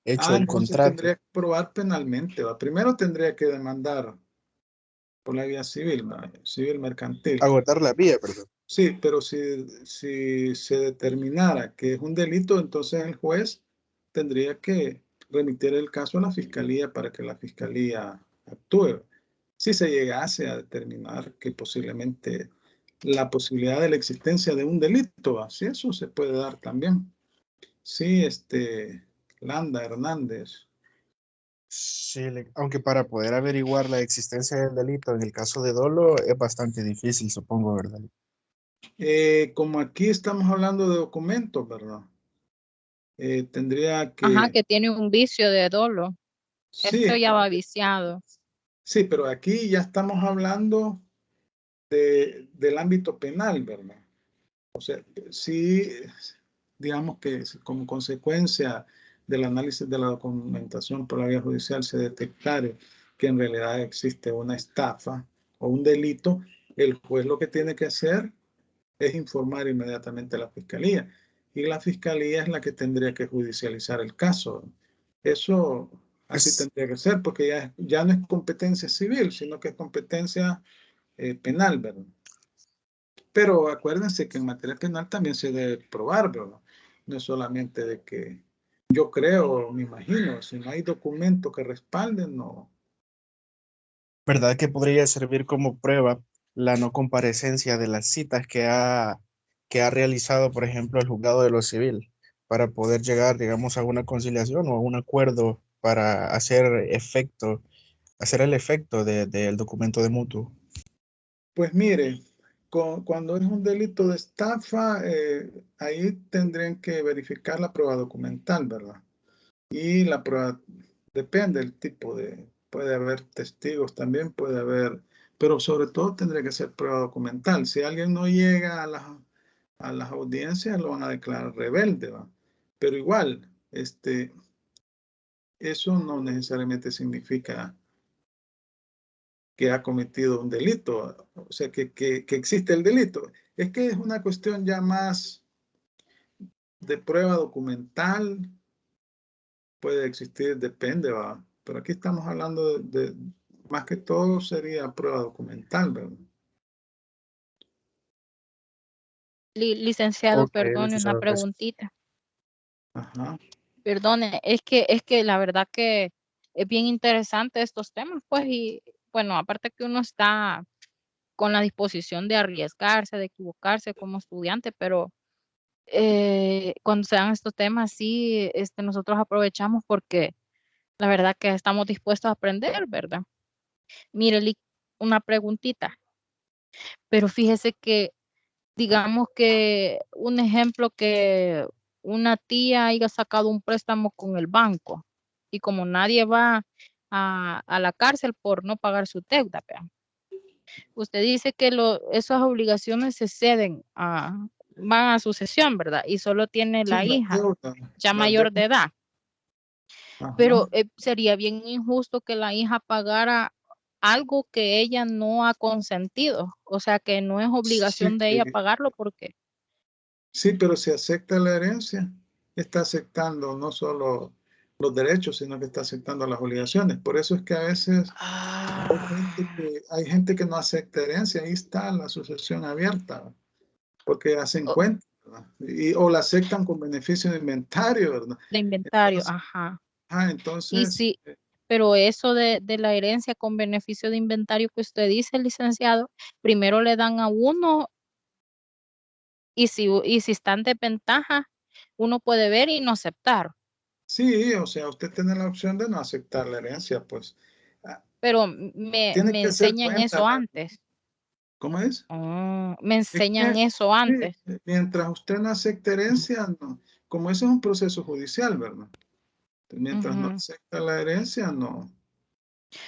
J: hecho el
A: Entonces
J: contrato.
A: tendría que probar penalmente, ¿va? Primero tendría que demandar por la vía civil, ¿va? Civil mercantil.
J: Agotar la vía, perdón.
A: Sí, pero si se determinara que es un delito, entonces el juez tendría que remitir el caso a la fiscalía para que la fiscalía actúe. Si se llegase a determinar que posiblemente la posibilidad de la existencia de un delito, así eso se puede dar también. Sí, Landa Hernández.
J: Sí, aunque para poder averiguar la existencia del delito en el caso de dolo es bastante difícil, supongo, ¿verdad?
A: Como aquí estamos hablando de documentos, ¿verdad? Tendría que...
C: Ajá, que tiene un vicio de dolo.
A: Sí,
C: Esto ya va viciado.
A: sí, pero aquí ya estamos hablando del ámbito penal, ¿verdad? O sea, sí, digamos que como consecuencia del análisis de la documentación por la vía judicial se detectare que en realidad existe una estafa o un delito, el juez lo que tiene que hacer es informar inmediatamente a la fiscalía. Y la fiscalía es la que tendría que judicializar el caso. Eso así tendría que ser, porque ya no es competencia civil, sino que es competencia penal, ¿verdad? Pero acuérdense que en materia penal también se debe probar, ¿verdad? No es solamente de que yo creo, me imagino, si no hay documento que respalden, no.
J: ¿Verdad que podría servir como prueba la no comparecencia de las citas que ha realizado, por ejemplo, el juzgado de lo civil, para poder llegar, digamos, a una conciliación o a un acuerdo para hacer el efecto del documento de mutuo?
A: Pues mire, cuando es un delito de estafa, ahí tendrían que verificar la prueba documental, ¿verdad? Y la prueba depende del tipo puede haber testigos también, puede haber, pero sobre todo tendría que ser prueba documental. Si alguien no llega a las audiencias, lo van a declarar rebelde, ¿va? Pero igual, eso no necesariamente significa que ha cometido un delito, o sea, que existe el delito. Es que es una cuestión ya más de prueba documental, puede existir, depende, ¿va? Pero aquí estamos hablando más que todo sería prueba documental, ¿verdad?
C: Licenciado,
J: Ok,
C: perdone, una
J: licenciado, gracias.
C: preguntita.
A: Ajá.
C: Perdone, es que la verdad que es bien interesante estos temas, pues, y bueno, aparte que uno está con la disposición de arriesgarse, de equivocarse como estudiante, pero cuando se dan estos temas, sí, nosotros aprovechamos porque la verdad que estamos dispuestos a aprender, ¿verdad? Mire, una preguntita, pero fíjese que, digamos que un ejemplo que una tía haya sacado un préstamo con el banco y como nadie va a la cárcel por no pagar su deuda, ¿verdad? Usted dice que esas obligaciones se ceden van a sucesión, ¿verdad? Y solo tiene
A: Sí,
C: la hija ya
A: las
C: mayor de
A: deudas.
C: edad.
A: Ajá.
C: Pero sería bien injusto que la hija pagara algo que ella no ha consentido. O sea, que no es obligación de ella pagarlo porque
A: Sí, pero si acepta la herencia, está aceptando no solo los derechos, sino que está aceptando las obligaciones. Por eso es que a veces hay gente que no acepta herencia, ahí está la sucesión abierta, porque hacen
C: o-
A: cuenta, ¿verdad? O la aceptan con beneficio de inventario, ¿verdad?
C: de inventario,
A: Entonces,
C: ajá. Y
A: entonces
C: sí, pero eso de la herencia con beneficio de inventario que usted dice, licenciado, primero le dan a uno y si están de ventaja, uno puede ver y no aceptar.
A: sí, o sea, usted tiene la opción de no aceptar la herencia, pues
C: Pero
A: tiene
C: me
A: que hacer
C: enseñan
A: cuenta,
C: eso antes.
A: ¿cómo es?
C: Me
A: Es
C: enseñan
A: que,
C: eso antes.
A: sí, mientras usted no acepte herencia, no. Como eso es un proceso judicial, ¿verdad? Mientras no
C: Ujú.
A: acepta la herencia, no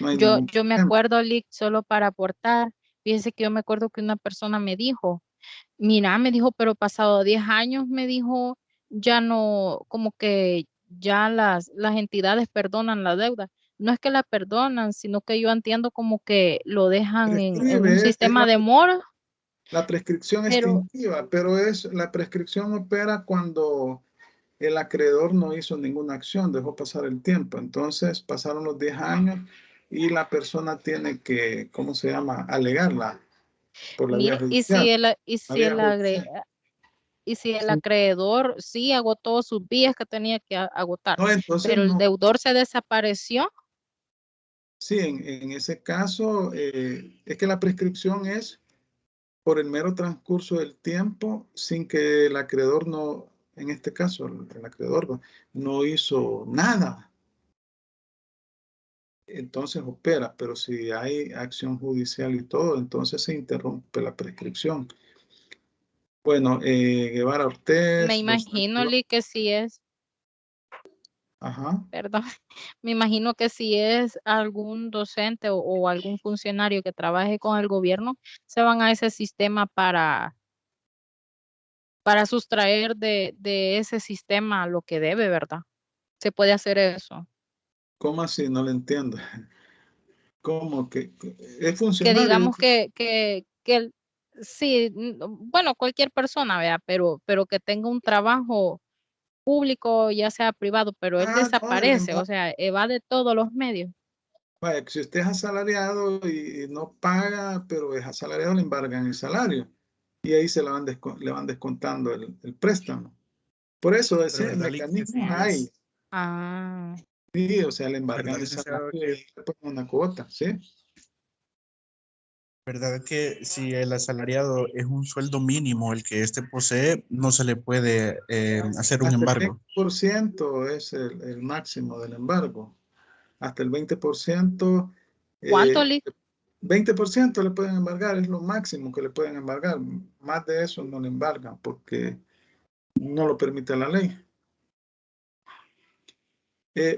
A: hay
C: Yo,
A: ningún
C: yo me
A: problema.
C: acuerdo, Lick, solo para aportar, fíjese que yo me acuerdo que una persona me dijo, mira, me dijo, pero pasado 10 años, me dijo, ya no, como que ya las entidades perdonan la deuda. No es que la perdonan, sino que yo entiendo como que lo dejan en un
A: Prescribe, es
C: sistema de mora,
A: la prescripción
C: pero
A: extintiva, pero la prescripción opera cuando el acreedor no hizo ninguna acción, dejó pasar el tiempo. Entonces pasaron los 10 años y la persona tiene que, ¿cómo se llama? Alegarla por la vía
C: mire,
A: judicial. La vía judicial.
C: y si el
A: Sí.
C: acreedor sí agotó sus vías que tenía que agotar,
A: No, entonces
C: pero el
A: no.
C: deudor se desapareció.
A: Sí, en ese caso es que la prescripción es por el mero transcurso del tiempo sin que el acreedor no, en este caso el acreedor no hizo nada. Entonces opera, pero si hay acción judicial y todo, entonces se interrumpe la prescripción. Bueno, Guevara
C: Me
A: Ortiz,
C: imagino, Lee, que si es,
A: ajá.
C: perdón, me imagino que si es algún docente o algún funcionario que trabaje con el gobierno, se van a ese sistema para sustraer de ese sistema lo que debe, ¿verdad? Se puede hacer eso.
A: ¿Cómo así? No lo entiendo. ¿Cómo que es
C: Que
A: funcionario?
C: digamos sí, bueno, cualquier persona, vea, pero que tenga un trabajo público, ya sea privado, pero él
A: No,
C: desaparece, o sea, evade todos los medios.
A: vaya, si usted es asalariado y no paga, pero es asalariado, le embargan el salario y ahí se le van descontando el préstamo. Por eso
J: Pero
A: decía, el
J: verdad, Lick, que
A: mecanismo
J: sí
A: hay.
J: es,
C: Ah,
A: Sí, o sea, le embargan
J: verdad,
A: el salario
J: licenciado,
A: y ahí le ponen una cuota, ¿sí?
J: verdad que si el asalariado es un sueldo mínimo el que éste posee, no se le puede hacer un
A: Hasta el
J: embargo.
A: 20% es el máximo del embargo. Hasta el 20%,
C: ¿cuánto,
A: eh,
C: Lick?
A: 20% le pueden embargar, es lo máximo que le pueden embargar. Más de eso no le embargan porque no lo permite la ley.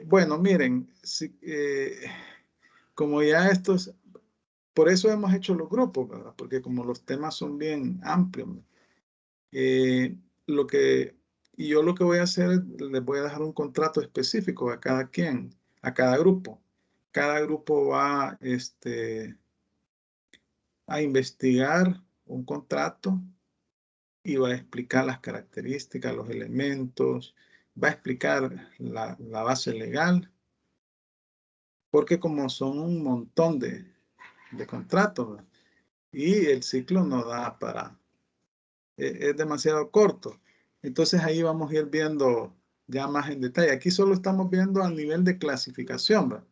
A: Bueno, miren, como ya por eso hemos hecho los grupos, ¿verdad? Porque como los temas son bien amplios, eh, lo que, y yo lo que voy a hacer, les voy a dejar un contrato específico a cada quien, a cada grupo. Cada grupo va, a investigar un contrato y va a explicar las características, los elementos, va a explicar la base legal, porque como son un montón de contratos, y el ciclo no da para, es demasiado corto. Entonces ahí vamos a ir viendo ya más en detalle. Aquí solo estamos viendo a nivel de clasificación, ¿verdad?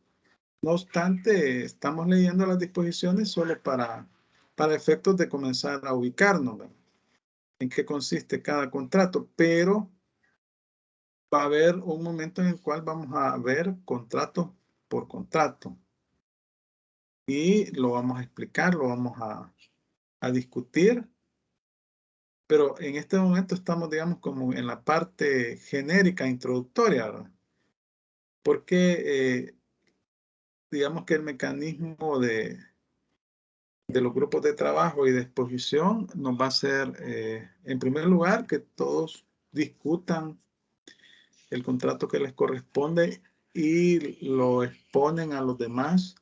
A: No obstante, estamos leyendo las disposiciones solo para efectos de comenzar a ubicarnos, ¿verdad? En qué consiste cada contrato, pero va a haber un momento en el cual vamos a ver contrato por contrato y lo vamos a explicar, lo vamos a discutir, pero en este momento estamos, digamos, como en la parte genérica, introductoria, ¿verdad? Porque digamos que el mecanismo de los grupos de trabajo y de exposición nos va a hacer, en primer lugar, que todos discutan el contrato que les corresponde y lo exponen a los demás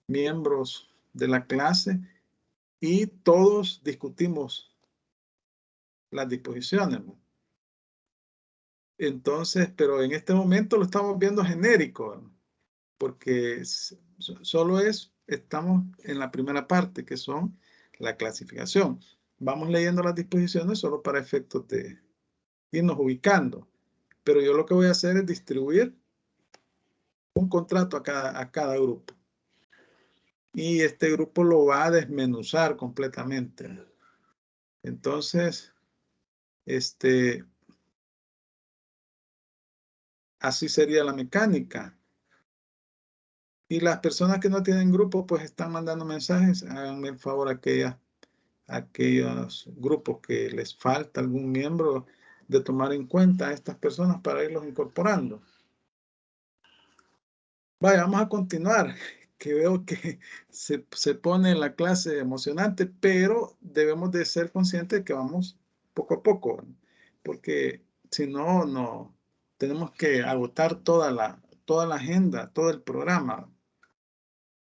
A: miembros de la clase y todos discutimos las disposiciones, ¿no? Entonces, pero en este momento lo estamos viendo genérico, ¿no? Porque solo estamos en la primera parte, que son la clasificación. Vamos leyendo las disposiciones solo para efectos de irnos ubicando. Pero yo lo que voy a hacer es distribuir un contrato a cada grupo. Y este grupo lo va a desmenuzar completamente. Entonces, así sería la mecánica. Y las personas que no tienen grupo, pues están mandando mensajes. Háganme el favor a aquellos grupos que les falta algún miembro de tomar en cuenta a estas personas para irlos incorporando. Vaya, vamos a continuar, que veo que se pone la clase emocionante, pero debemos de ser conscientes de que vamos poco a poco, porque si no, no tenemos que agotar toda la agenda, todo el programa.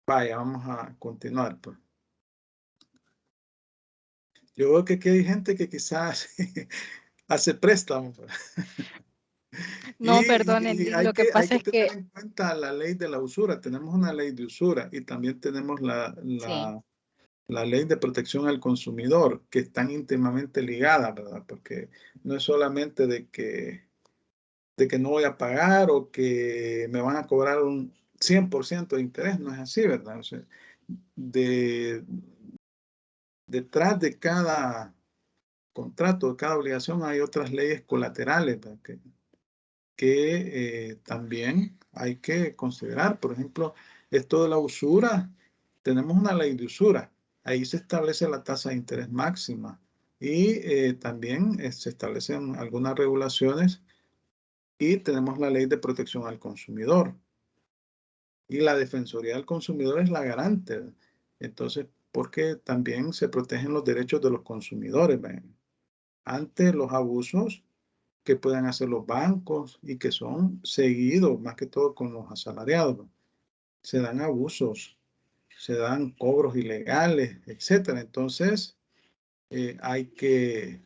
A: Vaya, vamos a continuar, pues. Yo veo que aquí hay gente que quizás hace préstamos.
C: No, perdonen,
A: Y hay
C: lo que
A: que
C: pasa es
A: tener
C: que
A: en cuenta la ley de la usura. Tenemos una ley de usura y también tenemos
C: sí,
A: la ley de protección al consumidor, que están íntimamente ligadas, ¿verdad? Porque no es solamente de que no voy a pagar o que me van a cobrar un 100% de interés, no es así, ¿verdad? O sea, detrás de cada contrato, de cada obligación, hay otras leyes colaterales, ¿verdad? Que también hay que considerar. Por ejemplo, esto de la usura, tenemos una ley de usura. Ahí se establece la tasa de interés máxima y también se establecen algunas regulaciones y tenemos la ley de protección al consumidor. Y la Defensoría del Consumidor es la garante. Entonces, porque también se protegen los derechos de los consumidores, ¿ven? Ante los abusos que puedan hacer los bancos y que son seguidos, más que todo con los asalariados. Se dan abusos, se dan cobros ilegales, etcétera. Entonces, hay que,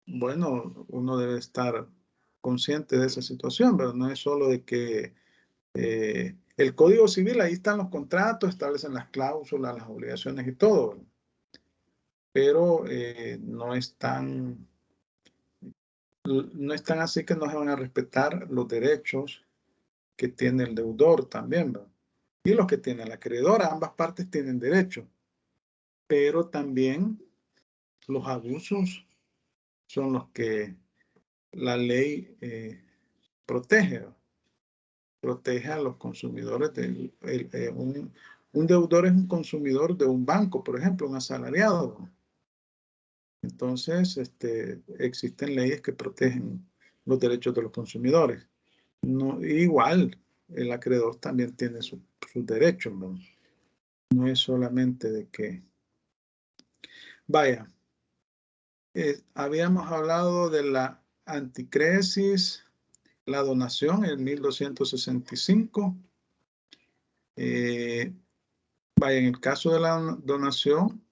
A: bueno, uno debe estar consciente de esa situación, pero no es solo de que el Código Civil, ahí están los contratos, establecen las cláusulas, las obligaciones y todo, ¿verdad? Pero no es tan así que no se van a respetar los derechos que tiene el deudor también, ¿verdad? Y los que tiene el acreedor, ambas partes tienen derecho, pero también los abusos son los que la ley protege, ¿verdad? Protege a los consumidores. Un deudor es un consumidor de un banco, por ejemplo, un asalariado, ¿verdad? Entonces, existen leyes que protegen los derechos de los consumidores. No, igual, el acreedor también tiene sus derechos, ¿no? No es solamente de que... Vaya, habíamos hablado de la anticresis, la donación en 1265. Vaya, en el caso de la donación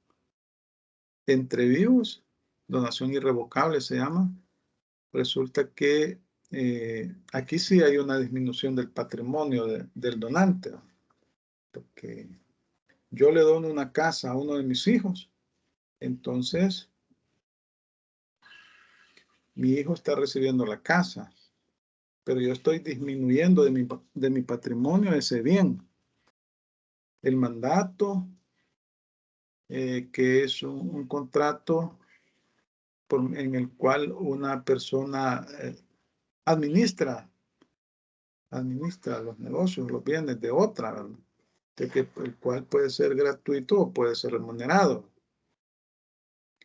A: entre vivos, donación irrevocable se llama, resulta que aquí sí hay una disminución del patrimonio del donante, porque yo le dono una casa a uno de mis hijos, entonces mi hijo está recibiendo la casa, pero yo estoy disminuyendo de mi patrimonio ese bien. El mandato, que es un contrato en el cual una persona administra los negocios, los bienes de otra, ¿verdad? El cual puede ser gratuito o puede ser remunerado.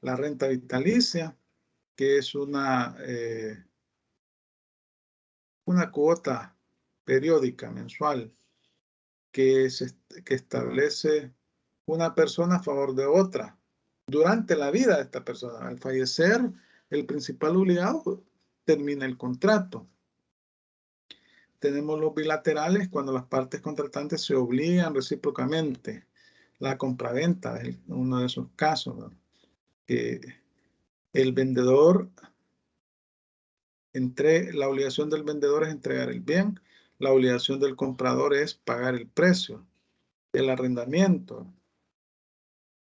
A: La renta vitalicia, que es una cuota periódica, mensual, que establece una persona a favor de otra durante la vida de esta persona. Al fallecer, el principal obligado termina el contrato. Tenemos los bilaterales cuando las partes contratantes se obligan recíprocamente. La compraventa es uno de esos casos, ¿no? Que el vendedor, la obligación del vendedor es entregar el bien, la obligación del comprador es pagar el precio. El arrendamiento,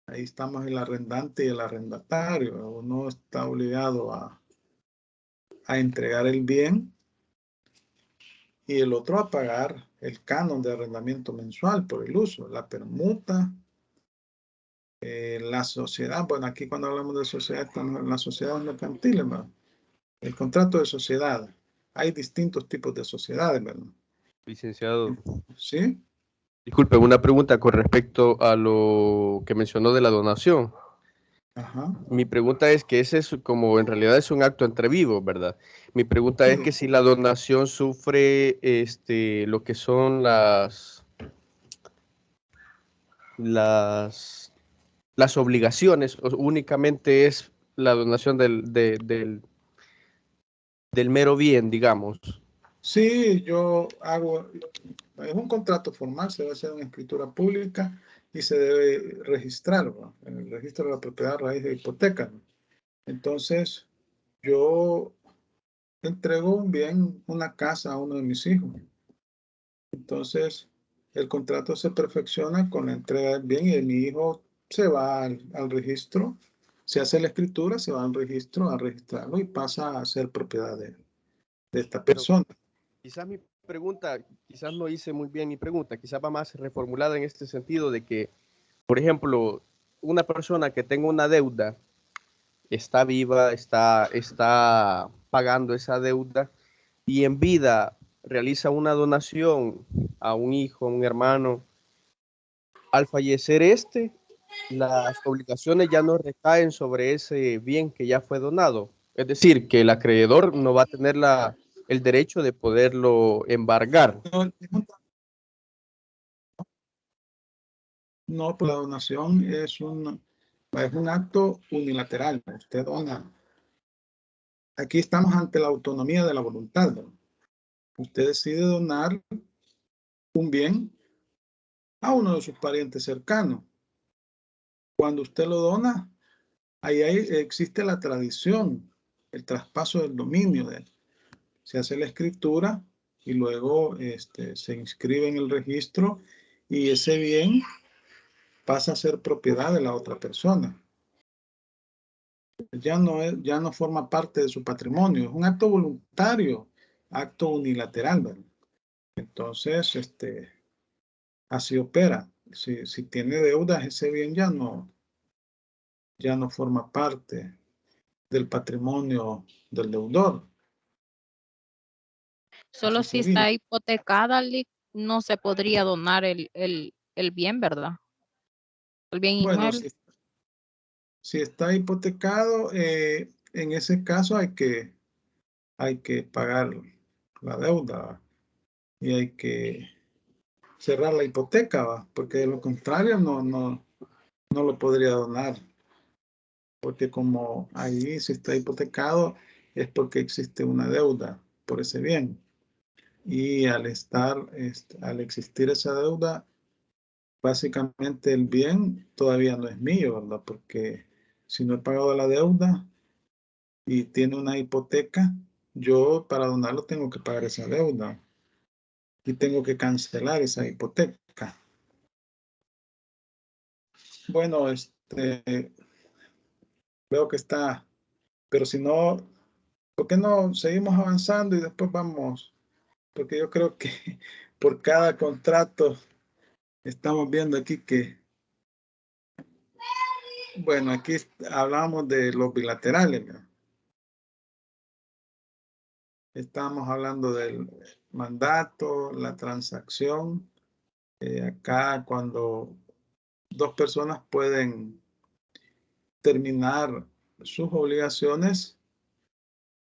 A: ahí estamos el arrendante y el arrendatario. Uno está obligado a entregar el bien y el otro a pagar el canon de arrendamiento mensual por el uso, la permuta, la sociedad. Bueno, aquí cuando hablamos de sociedad estamos en las sociedades mercantiles, ¿verdad? El contrato de sociedad. Hay distintos tipos de sociedades, ¿verdad?
I: Licenciado.
A: ¿Sí?
I: Disculpe, una pregunta con respecto a lo que mencionó de la donación.
A: Ajá.
I: Mi pregunta es que ese es como en realidad es un acto entre vivos, ¿verdad? Mi pregunta es que si la donación sufre lo que son las obligaciones, o únicamente es la donación del mero bien, digamos.
A: Sí, yo hago, es un contrato formal, se va a hacer una escritura pública y se debe registrar, ¿no? En el registro de la propiedad raíz de hipoteca, ¿no? Entonces, yo entrego un bien, una casa a uno de mis hijos. Entonces, el contrato se perfecciona con la entrega del bien y mi hijo se va al registro, se hace la escritura, se va al registro a registrarlo y pasa a ser propiedad de esta persona.
I: Quizás mi pregunta, quizás no hice muy bien mi pregunta, quizás va más reformulada en este sentido de que, por ejemplo, una persona que tenga una deuda, está viva, está pagando esa deuda y en vida realiza una donación a un hijo, a un hermano. Al fallecer las obligaciones ya no recaen sobre ese bien que ya fue donado. Es decir, que el acreedor no va a tener el derecho de poderlo embargar.
A: No, pues la donación es un acto unilateral. Usted dona. Aquí estamos ante la autonomía de la voluntad, ¿no? Usted decide donar un bien a uno de sus parientes cercanos. Cuando usted lo dona, ahí existe la tradición, el traspaso del dominio. Se hace la escritura y luego se inscribe en el registro y ese bien pasa a ser propiedad de la otra persona. Ya no forma parte de su patrimonio, es un acto voluntario, acto unilateral, ¿verdad? Entonces, así opera. Si tiene deudas, ese bien ya no forma parte del patrimonio del deudor.
C: Solo si está hipotecada, no se podría donar el bien, ¿verdad? El bien
A: Bueno,
C: inmueble.
A: si está hipotecado, en ese caso hay que pagar la deuda y hay que cerrar la hipoteca, ¿va? Porque de lo contrario no lo podría donar. Porque como ahí si está hipotecado es porque existe una deuda por ese bien. Y al existir esa deuda, básicamente el bien todavía no es mío, ¿verdad? Porque si no he pagado la deuda y tiene una hipoteca, yo para donarlo tengo que pagar esa deuda y tengo que cancelar esa hipoteca. Bueno, veo que está, pero si no, ¿por qué no seguimos avanzando y después vamos? Porque yo creo que por cada contrato estamos viendo aquí que, bueno, aquí hablamos de los bilaterales, ¿no? Estamos hablando del mandato, la transacción. Acá cuando dos personas pueden terminar sus obligaciones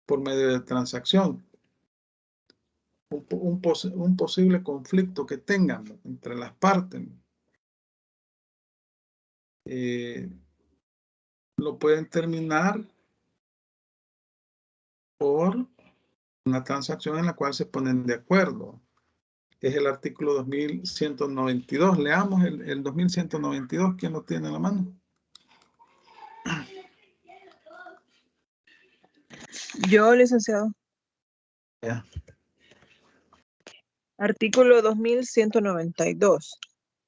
A: por medio de transacción. Un posible conflicto que tengan entre las partes. Lo pueden terminar por una transacción en la cual se ponen de acuerdo. Es el artículo 2192. Leamos el 2192. ¿Quién lo tiene en la mano?
K: Yo, licenciado.
A: Ya.
K: Artículo 2192.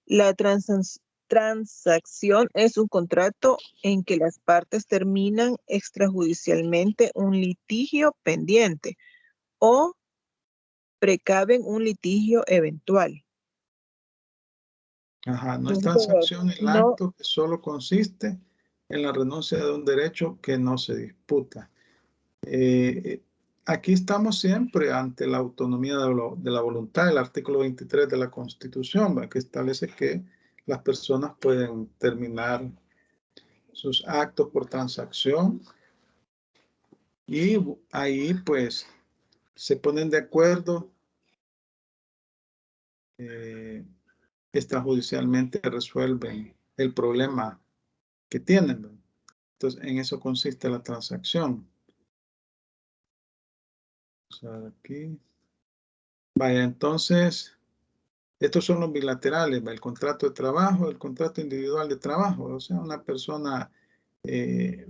K: La transacción es un contrato en que las partes terminan extrajudicialmente un litigio pendiente o precaven un litigio eventual.
A: Ajá, no es
K: Punto dos.
A: transacción el
K: No,
A: acto que solo consiste en la renuncia de un derecho que no se disputa. Aquí estamos siempre ante la autonomía de la voluntad, el artículo 23 de la Constitución, ¿verdad? Que establece que las personas pueden terminar sus actos por transacción y ahí pues se ponen de acuerdo, extrajudicialmente resuelven el problema que tienen, ¿verdad? Entonces en eso consiste la transacción. O sea, aquí. Vaya, entonces, estos son los bilaterales, el contrato de trabajo, el contrato individual de trabajo. O sea, una persona se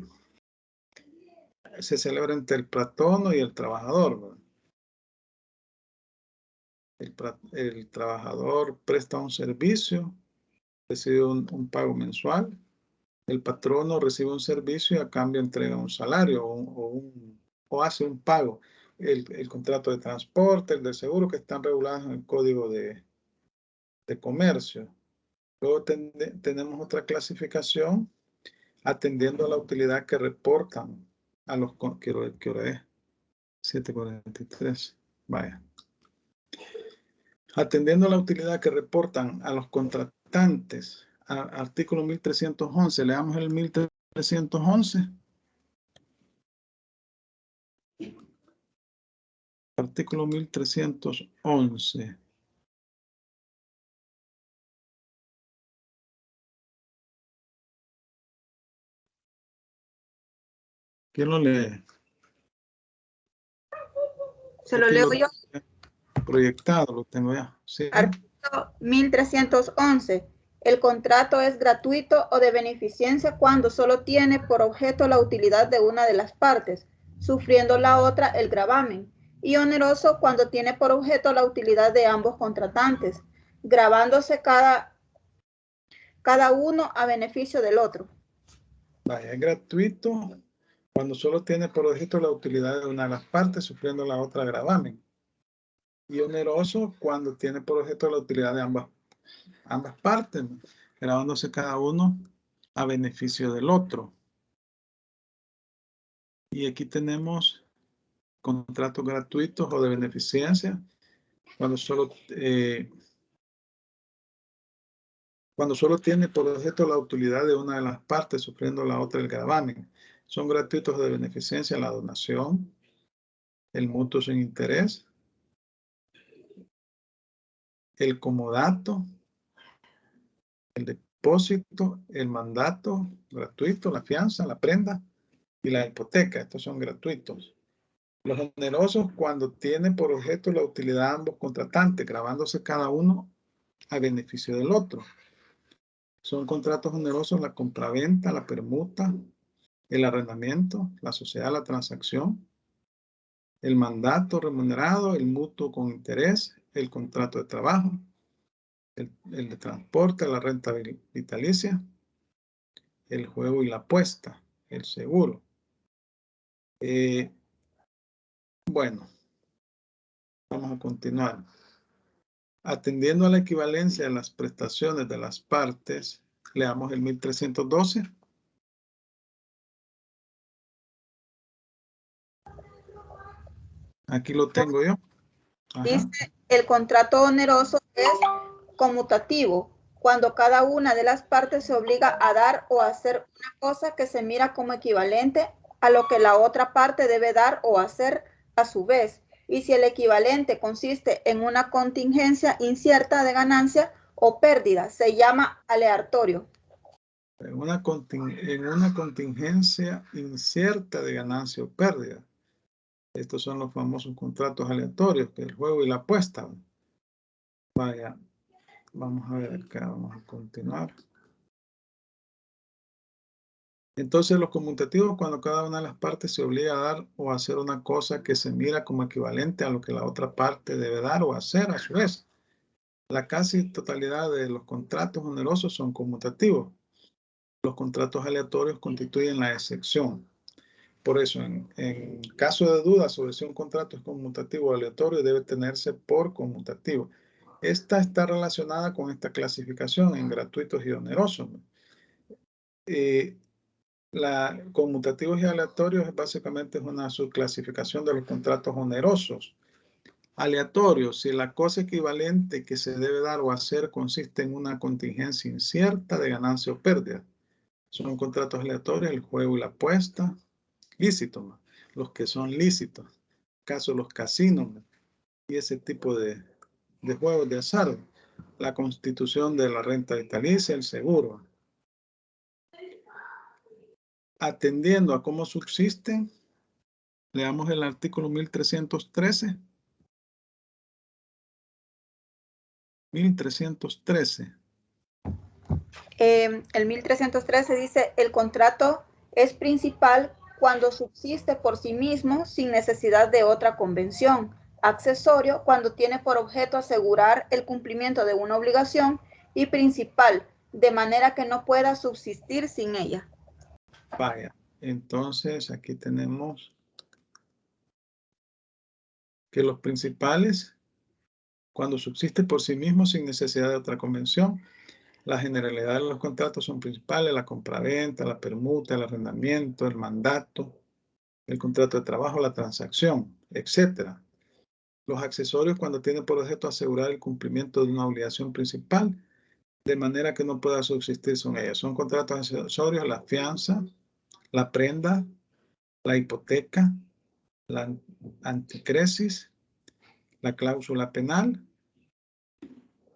A: celebra entre el patrono y el trabajador, ¿verdad? El trabajador presta un servicio, recibe un pago mensual. El patrono recibe un servicio y a cambio entrega un salario o hace un pago. El contrato de transporte, el de seguro, que están regulados en el Código de Comercio. Luego tenemos otra clasificación atendiendo a la utilidad que reportan a los... Quiero ver qué hora es. 7:43. Vaya. Atendiendo a la utilidad que reportan a los contratantes. Artículo 1311. Leamos el 1311. Artículo 1311. ¿Quién lo lee?
B: Se lo leo yo.
A: Proyectado, lo tengo ya. Sí.
B: Artículo 1311. El contrato es gratuito o de beneficencia cuando solo tiene por objeto la utilidad de una de las partes, sufriendo la otra el gravamen, y oneroso cuando tiene por objeto la utilidad de ambos contratantes, gravándose cada uno a beneficio del otro.
A: Vaya, es gratuito cuando solo tiene por objeto la utilidad de una de las partes, sufriendo la otra gravamen. Y oneroso cuando tiene por objeto la utilidad de ambas partes, gravándose cada uno a beneficio del otro. Y aquí tenemos contratos gratuitos o de beneficencia cuando solo tiene por objeto la utilidad de una de las partes, sufriendo la otra el gravamen. Son gratuitos de beneficencia la donación, el mutuo sin interés, el comodato, el depósito, el mandato gratuito, la fianza, la prenda y la hipoteca. Estos son gratuitos. Los onerosos cuando tiene por objeto la utilidad de ambos contratantes, gravándose cada uno a beneficio del otro. Son contratos onerosos la compraventa, la permuta, el arrendamiento, la sociedad, la transacción, el mandato remunerado, el mutuo con interés, el contrato de trabajo, el de transporte, la renta vitalicia, el juego y la apuesta, el seguro. Bueno, vamos a continuar. Atendiendo a la equivalencia de las prestaciones de las partes, leamos el 1312. Aquí lo tengo yo. Ajá.
B: Dice, el contrato oneroso es conmutativo, cuando cada una de las partes se obliga a dar o hacer una cosa que se mira como equivalente a lo que la otra parte debe dar o hacer a su vez. Y si el equivalente consiste en una contingencia incierta de ganancia o pérdida, se llama aleatorio.
A: En una contingencia incierta de ganancia o pérdida. Estos son los famosos contratos aleatorios, que es el juego y la apuesta. Vaya, vamos a ver acá, vamos a continuar. Entonces los conmutativos, cuando cada una de las partes se obliga a dar o a hacer una cosa que se mira como equivalente a lo que la otra parte debe dar o hacer a su vez. La casi totalidad de los contratos onerosos son conmutativos. Los contratos aleatorios constituyen la excepción. Por eso, en caso de duda sobre si un contrato es conmutativo o aleatorio, debe tenerse por conmutativo. Esta está relacionada con esta clasificación en gratuitos y onerosos. Conmutativos y aleatorios básicamente es una subclasificación de los contratos onerosos. Aleatorios, si la cosa equivalente que se debe dar o hacer consiste en una contingencia incierta de ganancia o pérdida. Son contratos aleatorios, el juego y la apuesta. Lícitos, los que son lícitos, caso los casinos y ese tipo de juegos de azar, la constitución de la renta vitalicia, el seguro. Atendiendo a cómo subsisten, leamos el artículo 1313. 1313.
B: El 1313 dice, el contrato es principal cuando subsiste por sí mismo sin necesidad de otra convención. Accesorio cuando tiene por objeto asegurar el cumplimiento de una obligación y principal, de manera que no pueda subsistir sin ella.
A: Vaya, entonces aquí tenemos que los principales, cuando subsiste por sí mismo sin necesidad de otra convención, la generalidad de los contratos son principales, la compraventa, la permuta, el arrendamiento, el mandato, el contrato de trabajo, la transacción, etc. Los accesorios cuando tienen por objeto asegurar el cumplimiento de una obligación principal, de manera que no pueda subsistir sin ella. Son contratos accesorios, la fianza, la prenda, la hipoteca, la anticresis, la cláusula penal.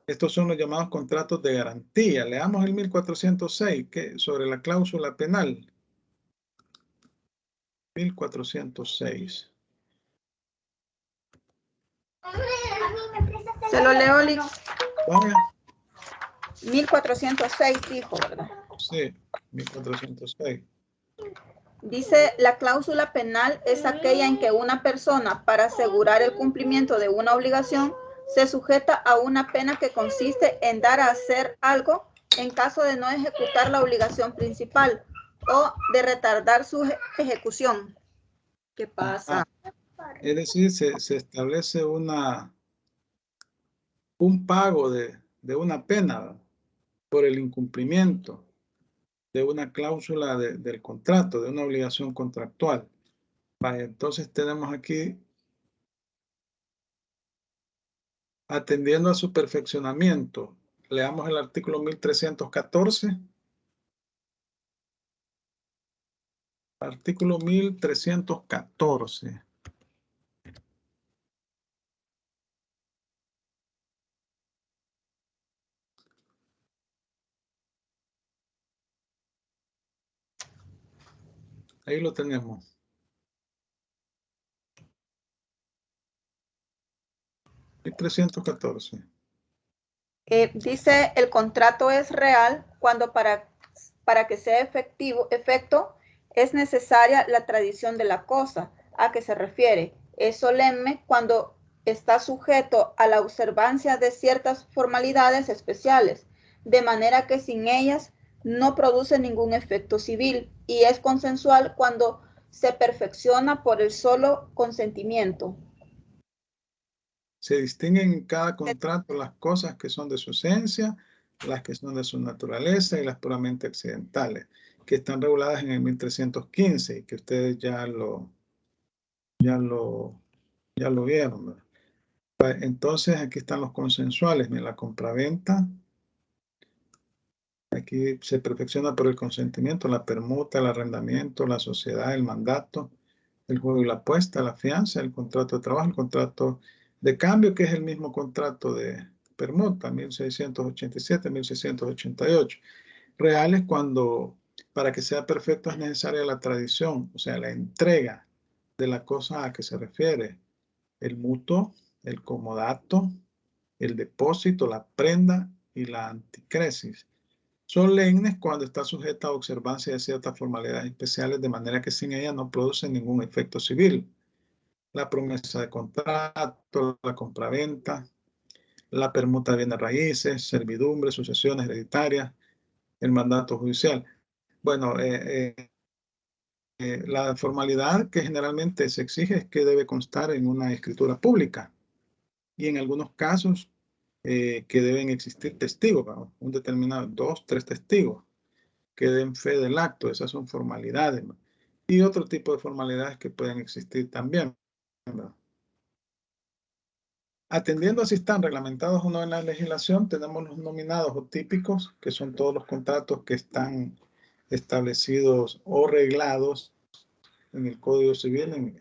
A: Estos son los llamados contratos de garantía. Leamos el 1406 sobre la cláusula penal. 1406.
B: Se lo leo, Lick.
A: Vaya.
B: 1406 dijo, ¿verdad?
A: Sí, 1406.
B: Dice, la cláusula penal es aquella en que una persona, para asegurar el cumplimiento de una obligación, se sujeta a una pena que consiste en dar a hacer algo en caso de no ejecutar la obligación principal o de retardar su ejecución. ¿Qué pasa?
A: Es decir, se establece un pago de una pena por el incumplimiento de una cláusula del contrato, de una obligación contractual. Vale, entonces tenemos aquí, atendiendo a su perfeccionamiento, leamos el artículo 1314. Artículo 1314. Ahí lo tenemos. Y 314.
B: Dice, el contrato es real cuando para que sea efecto es necesaria la tradición de la cosa a que se refiere. Es solemne cuando está sujeto a la observancia de ciertas formalidades especiales, de manera que sin ellas no produce ningún efecto civil, y es consensual cuando se perfecciona por el solo consentimiento.
A: Se distinguen en cada contrato las cosas que son de su esencia, las que son de su naturaleza y las puramente accidentales, que están reguladas en el 1315 y que ustedes ya lo vieron, ¿verdad? Entonces aquí están los consensuales, en la compraventa. Aquí se perfecciona por el consentimiento, la permuta, el arrendamiento, la sociedad, el mandato, el juego y la apuesta, la fianza, el contrato de trabajo, el contrato de cambio, que es el mismo contrato de permuta, 1687, 1688. Reales cuando para que sea perfecto es necesaria la tradición, o sea, la entrega de la cosa a que se refiere, el mutuo, el comodato, el depósito, la prenda y la anticresis. Solemnes cuando está sujeta a observancia de ciertas formalidades especiales, de manera que sin ella no produce ningún efecto civil. La promesa de contrato, la compraventa, la permuta de bienes raíces, servidumbre, sucesiones hereditarias, el mandato judicial. Bueno, la formalidad que generalmente se exige es que debe constar en una escritura pública y en algunos casos que deben existir testigos, ¿no? Un determinado, 2, 3 testigos que den fe del acto. Esas son formalidades, ¿no? Y otro tipo de formalidades que pueden existir también, ¿no? Atendiendo a si están reglamentados o no en la legislación, tenemos los nominados o típicos, que son todos los contratos que están establecidos o reglados en el Código Civil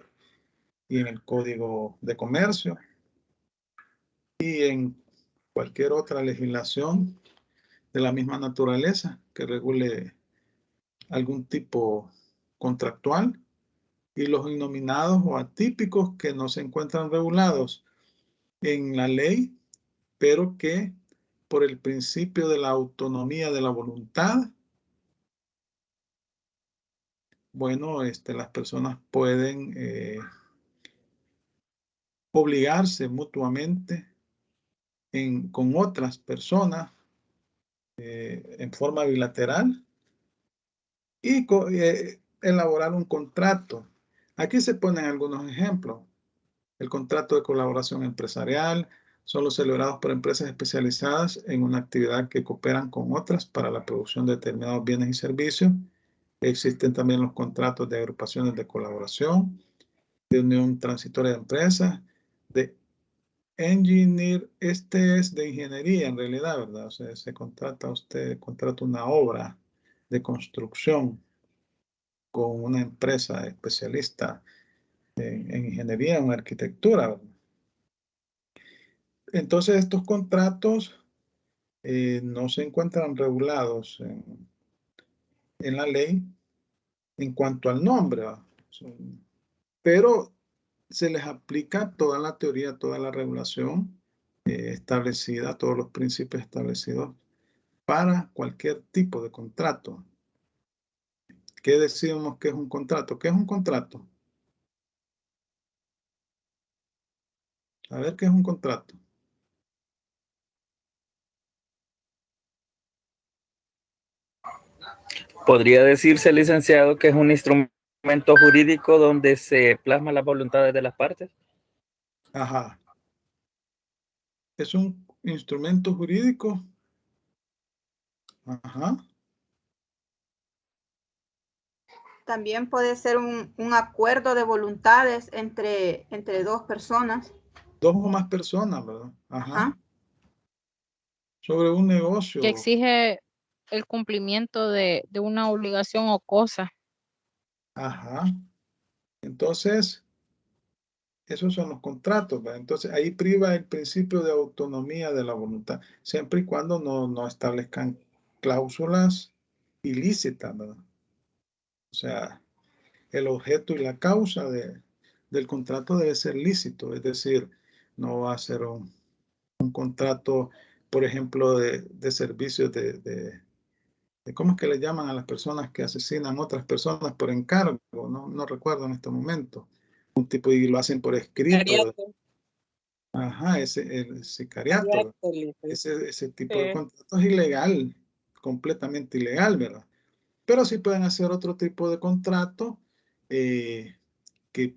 A: y en el Código de Comercio y en cualquier otra legislación de la misma naturaleza que regule algún tipo contractual, y los innominados o atípicos que no se encuentran regulados en la ley, pero que por el principio de la autonomía de la voluntad, bueno, las personas pueden obligarse mutuamente con otras personas en forma bilateral y elaborar un contrato. Aquí se ponen algunos ejemplos. El contrato de colaboración empresarial son los celebrados por empresas especializadas en una actividad que cooperan con otras para la producción de determinados bienes y servicios. Existen también los contratos de agrupaciones de colaboración, de unión transitoria de empresas, de engineer. Este es de ingeniería en realidad, ¿verdad? O sea, usted contrata una obra de construcción con una empresa especialista en ingeniería, en arquitectura, ¿verdad? Entonces, estos contratos no se encuentran regulados en la ley en cuanto al nombre, ¿verdad? Pero se les aplica toda la teoría, toda la regulación establecida, todos los principios establecidos para cualquier tipo de contrato. ¿Qué decimos que es un contrato? ¿Qué es un contrato? A ver, ¿qué es un contrato?
L: Podría decirse, licenciado, que es un instrumento jurídico donde se plasman las voluntades de las partes.
A: Ajá. Es un instrumento jurídico. Ajá.
B: También puede ser un acuerdo de voluntades entre dos personas.
A: Dos o más personas, ¿verdad? Ajá.
B: Ajá.
A: Sobre un negocio.
C: Que exige el cumplimiento de una obligación o cosa.
A: Ajá. Entonces, esos son los contratos, ¿verdad? Entonces, ahí priva el principio de autonomía de la voluntad, siempre y cuando no establezcan cláusulas ilícitas, ¿verdad? O sea, el objeto y la causa del contrato debe ser lícito, es decir, no va a ser un contrato por ejemplo, de servicios de ¿cómo es que le llaman a las personas que asesinan a otras personas por encargo? No recuerdo en este momento. Un tipo, y lo hacen por escrito. Ajá, el sicariato. Ese tipo de contrato es ilegal, completamente ilegal, ¿verdad? Pero sí pueden hacer otro tipo de contrato que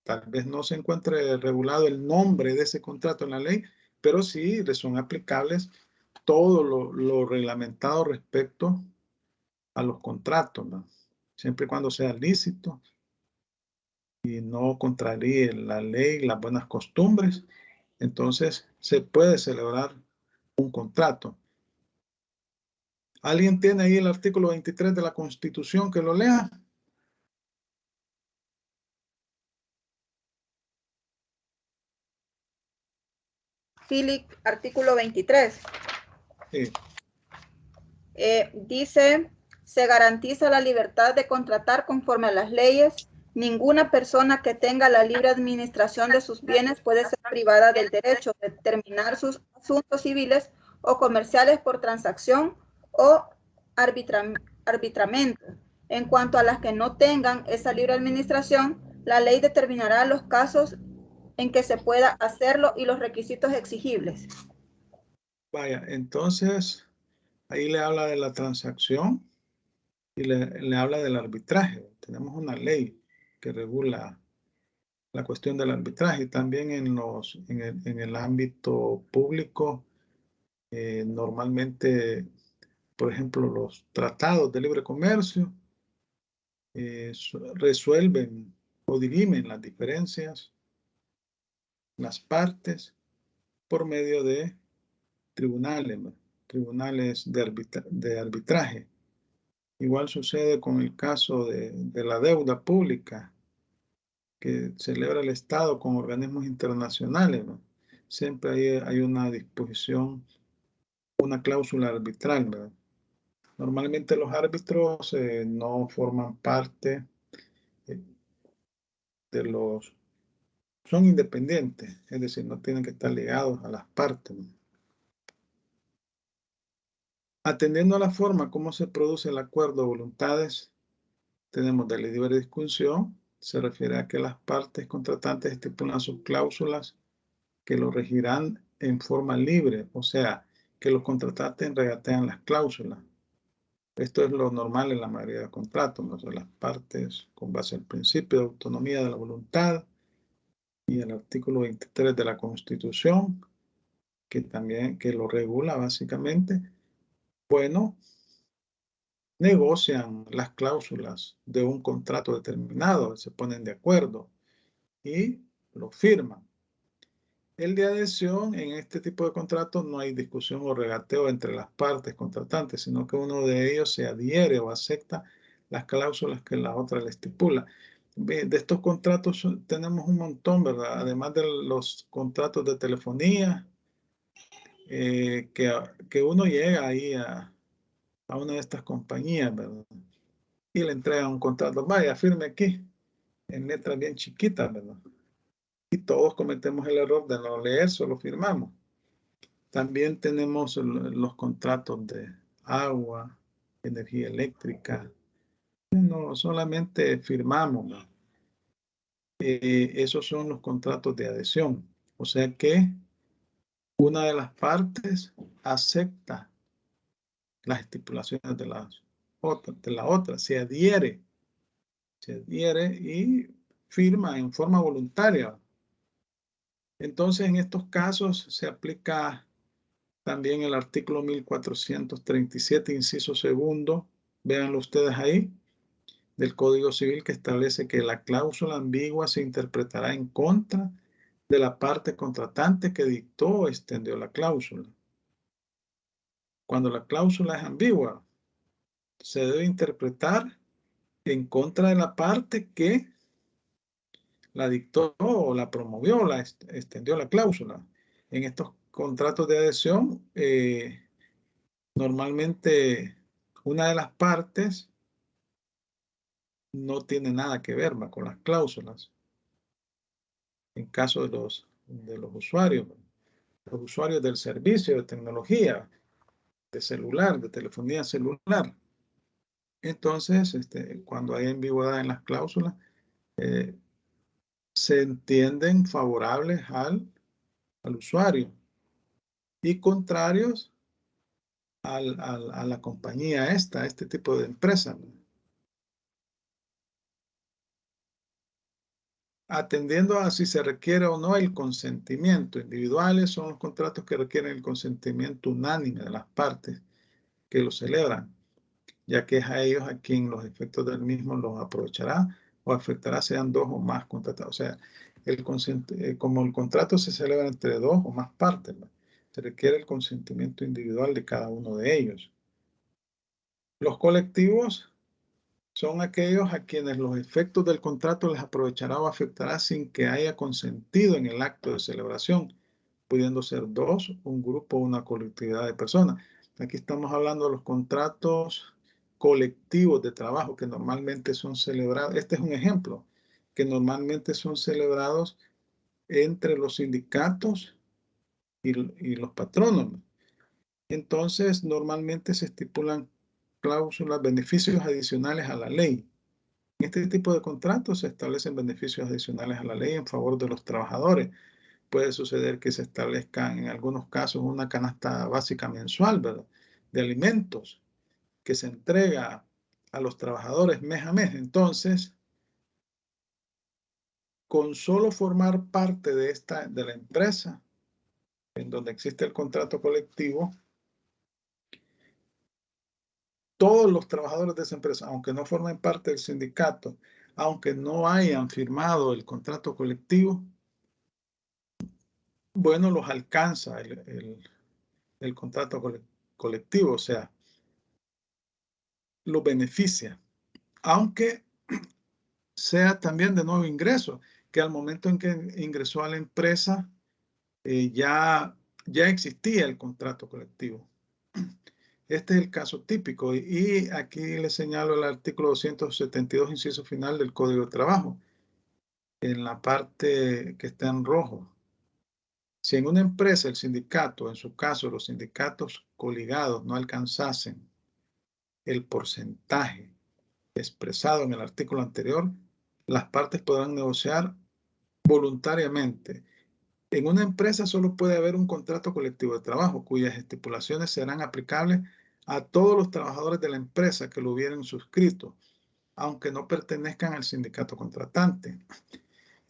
A: tal vez no se encuentre regulado el nombre de ese contrato en la ley, pero sí le son aplicables todo lo reglamentado respecto a los contratos, ¿no? Siempre y cuando sea lícito y no contraríe la ley, las buenas costumbres, entonces se puede celebrar un contrato. ¿Alguien tiene ahí el artículo 23 de la Constitución que lo lea?
B: Philip, artículo 23.
A: Sí.
B: Dice, se garantiza la libertad de contratar conforme a las leyes. Ninguna persona que tenga la libre administración de sus bienes puede ser privada del derecho de determinar sus asuntos civiles o comerciales por transacción o arbitramiento. En cuanto a las que no tengan esa libre administración, la ley determinará los casos en que se pueda hacerlo y los requisitos exigibles.
A: Vaya, entonces ahí le habla de la transacción y le habla del arbitraje. Tenemos una ley que regula la cuestión del arbitraje. También en el ámbito público, normalmente, por ejemplo, los tratados de libre comercio resuelven o dirimen las diferencias, las partes, por medio de tribunales, ¿no? Tribunales de arbitraje. Igual sucede con el caso de la deuda pública que celebra el Estado con organismos internacionales, ¿no? Siempre hay una disposición, una cláusula arbitral, ¿verdad? Normalmente los árbitros no forman parte de los... Son independientes, es decir, no tienen que estar ligados a las partes, ¿no? Atendiendo a la forma como se produce el acuerdo de voluntades, tenemos de libre discusión, se refiere a que las partes contratantes estipulan sus cláusulas que lo regirán en forma libre, o sea, que los contratantes regatean las cláusulas. Esto es lo normal en la mayoría de contratos, ¿no? O sea, las partes con base al principio de autonomía de la voluntad y el artículo 23 de la Constitución, que también que lo regula básicamente, bueno, negocian las cláusulas de un contrato determinado, se ponen de acuerdo y lo firman. El de adhesión, en este tipo de contratos no hay discusión o regateo entre las partes contratantes, sino que uno de ellos se adhiere o acepta las cláusulas que la otra le estipula. De estos contratos tenemos un montón, ¿verdad? Además de los contratos de telefonía, que uno llega ahí a una de estas compañías, ¿verdad? Y le entrega un contrato, vaya, firme aquí, en letras bien chiquitas, ¿verdad? Y todos cometemos el error de no leer, solo firmamos. También tenemos los contratos de agua, energía eléctrica. No solamente firmamos, ¿no? Esos son los contratos de adhesión. O sea que una de las partes acepta las estipulaciones de la otra, se adhiere y firma en forma voluntaria. Entonces, en estos casos se aplica también el artículo 1437, inciso segundo, véanlo ustedes ahí, del Código Civil, que establece que la cláusula ambigua se interpretará en contra de la parte contratante que dictó o extendió la cláusula. Cuando la cláusula es ambigua, se debe interpretar en contra de la parte que la dictó o la promovió, la extendió la cláusula. En estos contratos de adhesión, normalmente una de las partes no tiene nada que ver con las cláusulas. En caso de los usuarios, los usuarios del servicio de tecnología, de celular, de telefonía celular. Entonces, cuando hay ambigüedad en las cláusulas, se entienden favorables al usuario y contrarios a la compañía a este tipo de empresa. Atendiendo a si se requiere o no el consentimiento. Individuales son los contratos que requieren el consentimiento unánime de las partes que lo celebran, ya que es a ellos a quien los efectos del mismo los aprovechará o afectará, sean dos o más contratados. O sea, como el contrato se celebra entre dos o más partes, ¿no? Se requiere el consentimiento individual de cada uno de ellos. Los colectivos son aquellos a quienes los efectos del contrato les aprovechará o afectará sin que haya consentido en el acto de celebración, pudiendo ser dos, un grupo o una colectividad de personas. Aquí estamos hablando de los contratos colectivos de trabajo que normalmente son celebrados. Este es un ejemplo, que normalmente son celebrados entre los sindicatos y los patronos. Entonces, normalmente se estipulan cláusulas, beneficios adicionales a la ley. En este tipo de contratos se establecen beneficios adicionales a la ley en favor de los trabajadores. Puede suceder que se establezcan en algunos casos una canasta básica mensual, ¿verdad?, de alimentos que se entrega a los trabajadores mes a mes. Entonces, con solo formar parte de la empresa en donde existe el contrato colectivo, todos los trabajadores de esa empresa, aunque no formen parte del sindicato, aunque no hayan firmado el contrato colectivo, bueno, los alcanza el contrato colectivo, o sea, lo beneficia, aunque sea también de nuevo ingreso, que al momento en que ingresó a la empresa ya existía el contrato colectivo. Este es el caso típico y aquí les señalo el artículo 272, inciso final del Código de Trabajo, en la parte que está en rojo. Si en una empresa el sindicato, en su caso los sindicatos coligados, no alcanzasen el porcentaje expresado en el artículo anterior, las partes podrán negociar voluntariamente. En una empresa solo puede haber un contrato colectivo de trabajo cuyas estipulaciones serán aplicables a todos los trabajadores de la empresa que lo hubieran suscrito, aunque no pertenezcan al sindicato contratante,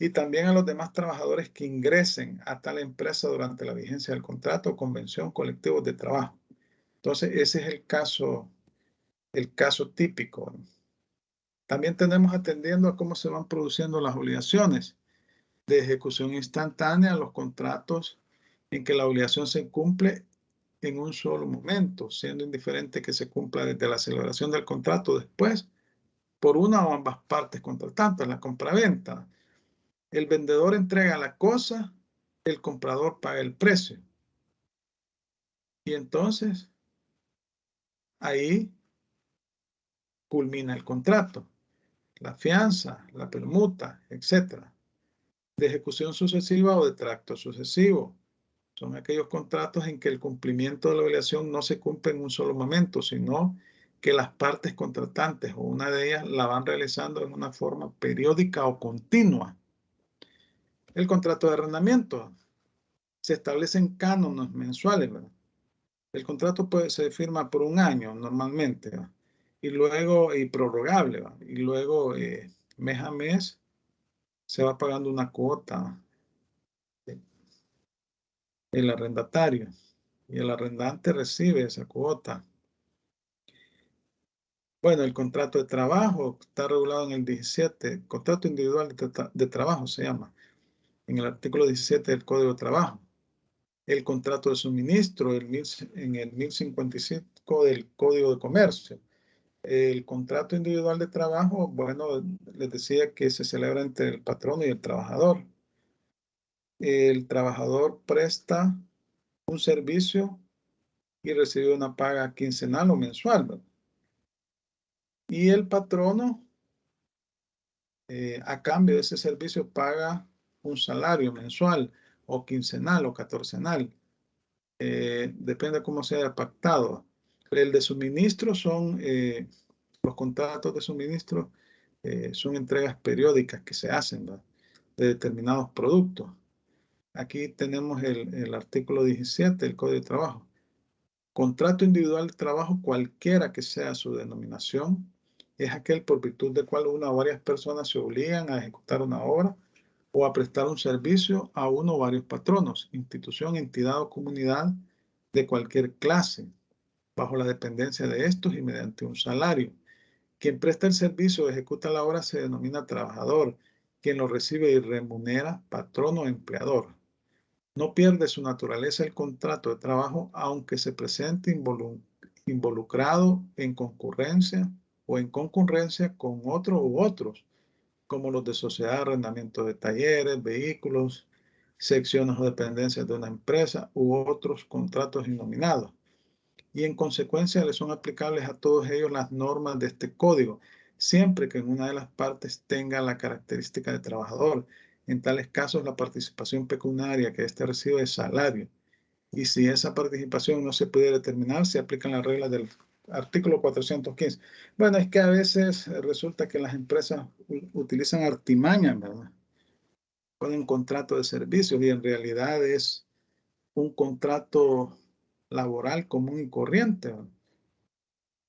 A: y también a los demás trabajadores que ingresen a tal empresa durante la vigencia del contrato o convención colectiva de trabajo. Entonces, ese es el caso típico. También tenemos atendiendo a cómo se van produciendo las obligaciones de ejecución instantánea, los contratos en que la obligación se cumple en un solo momento, siendo indiferente que se cumpla desde la celebración del contrato después por una o ambas partes contratantes, la compraventa. El vendedor entrega la cosa, el comprador paga el precio. Y entonces, ahí culmina el contrato, la fianza, la permuta, etc. De ejecución sucesiva o de tracto sucesivo. Son aquellos contratos en que el cumplimiento de la obligación no se cumple en un solo momento, sino que las partes contratantes o una de ellas la van realizando en una forma periódica o continua. El contrato de arrendamiento. Se establecen cánones mensuales, ¿verdad? El contrato se firma por un año normalmente, ¿verdad? Y luego, prorrogable, ¿verdad? Y luego mes a mes se va pagando una cuota el arrendatario y el arrendante recibe esa cuota. Bueno, el contrato de trabajo está regulado en el 17, contrato individual de trabajo se llama, en el artículo 17 del Código de Trabajo. El contrato de suministro en el 1055 del Código de Comercio. El contrato individual de trabajo, bueno, les decía que se celebra entre el patrono y el trabajador. El trabajador presta un servicio y recibe una paga quincenal o mensual, ¿verdad? Y el patrono, a cambio de ese servicio, paga un salario mensual o quincenal o catorcenal. depende de cómo se haya pactado. El de suministro son, los contratos de suministro son entregas periódicas que se hacen, ¿verdad?, de determinados productos. Aquí tenemos el artículo 17 del Código de Trabajo. Contrato individual de trabajo, cualquiera que sea su denominación, es aquel por virtud del cual una o varias personas se obligan a ejecutar una obra o a prestar un servicio a uno o varios patronos, institución, entidad o comunidad de cualquier clase, bajo la dependencia de estos y mediante un salario. Quien presta el servicio o ejecuta la obra se denomina trabajador. Quien lo recibe y remunera, patrón o empleador. No pierde su naturaleza el contrato de trabajo, aunque se presente involucrado en concurrencia o en concurrencia con otro u otros, como los de sociedad de arrendamiento de talleres, vehículos, secciones o dependencias de una empresa u otros contratos innominados. Y en consecuencia le son aplicables a todos ellos las normas de este código, siempre que en una de las partes tenga la característica de trabajador. En tales casos, la participación pecuniaria que éste recibe es salario. Y si esa participación no se puede determinar, se aplican las reglas del artículo 415. Bueno, es que a veces resulta que las empresas utilizan artimañas, ¿verdad? Ponen contrato de servicios y en realidad es un contrato laboral común y corriente, ¿verdad?,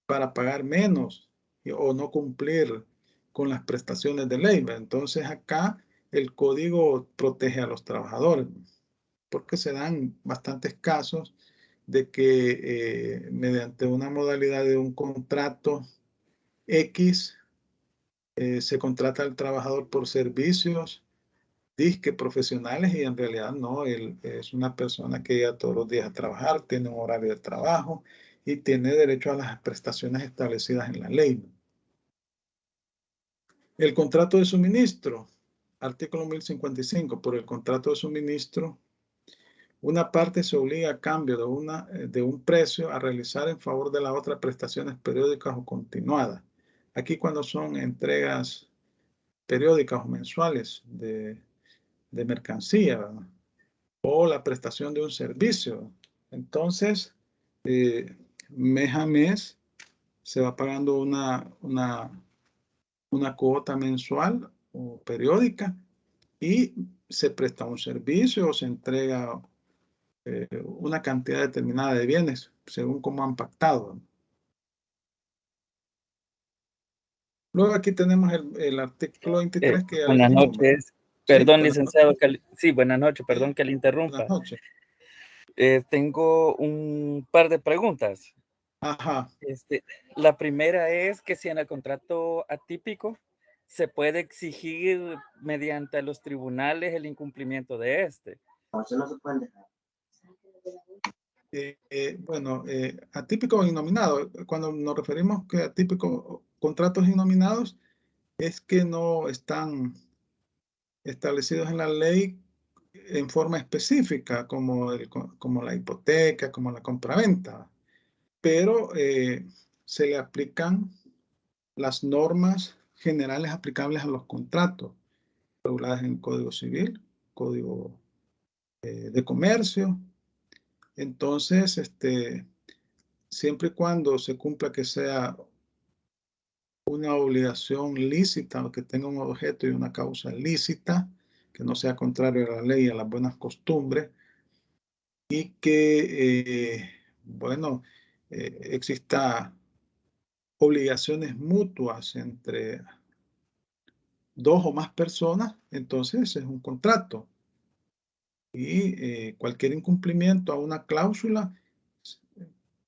A: para pagar menos o no cumplir con las prestaciones de ley, ¿verdad? Entonces acá el código protege a los trabajadores, porque se dan bastantes casos de que mediante una modalidad de un contrato X se contrata al trabajador por servicios disque profesionales y en realidad no, él es una persona que llega todos los días a trabajar, tiene un horario de trabajo y tiene derecho a las prestaciones establecidas en la ley. El contrato de suministro, artículo 1055, por el contrato de suministro, una parte se obliga a cambio de un precio a realizar en favor de la otra prestaciones periódicas o continuadas. Aquí cuando son entregas periódicas o mensuales de mercancía, ¿verdad?, o la prestación de un servicio. Entonces, mes a mes se va pagando una cuota mensual o periódica y se presta un servicio o se entrega una cantidad determinada de bienes según cómo han pactado. Luego aquí tenemos el artículo 23 que ya
L: buenas
A: leímos,
L: noches.
A: ¿verdad?
L: Perdón,
A: Sí,
L: licenciado. Sí, buenas noches. Perdón que le interrumpa.
A: Buenas noches.
L: Tengo un par de preguntas.
A: Ajá.
L: La primera es que si en el contrato atípico se puede exigir mediante los tribunales el incumplimiento de este.
A: No, eso no se puede dejar. Bueno, atípico o innominado. Cuando nos referimos que atípico, contratos innominados, es que no están establecidos en la ley en forma específica, como la hipoteca, como la compraventa, pero se le aplican las normas generales aplicables a los contratos, reguladas en el Código Civil, Código de Comercio. Entonces, siempre y cuando se cumpla que sea una obligación lícita o que tenga un objeto y una causa lícita, que no sea contrario a la ley y a las buenas costumbres, y que, bueno, exista obligaciones mutuas entre dos o más personas, entonces es un contrato. Y cualquier incumplimiento a una cláusula,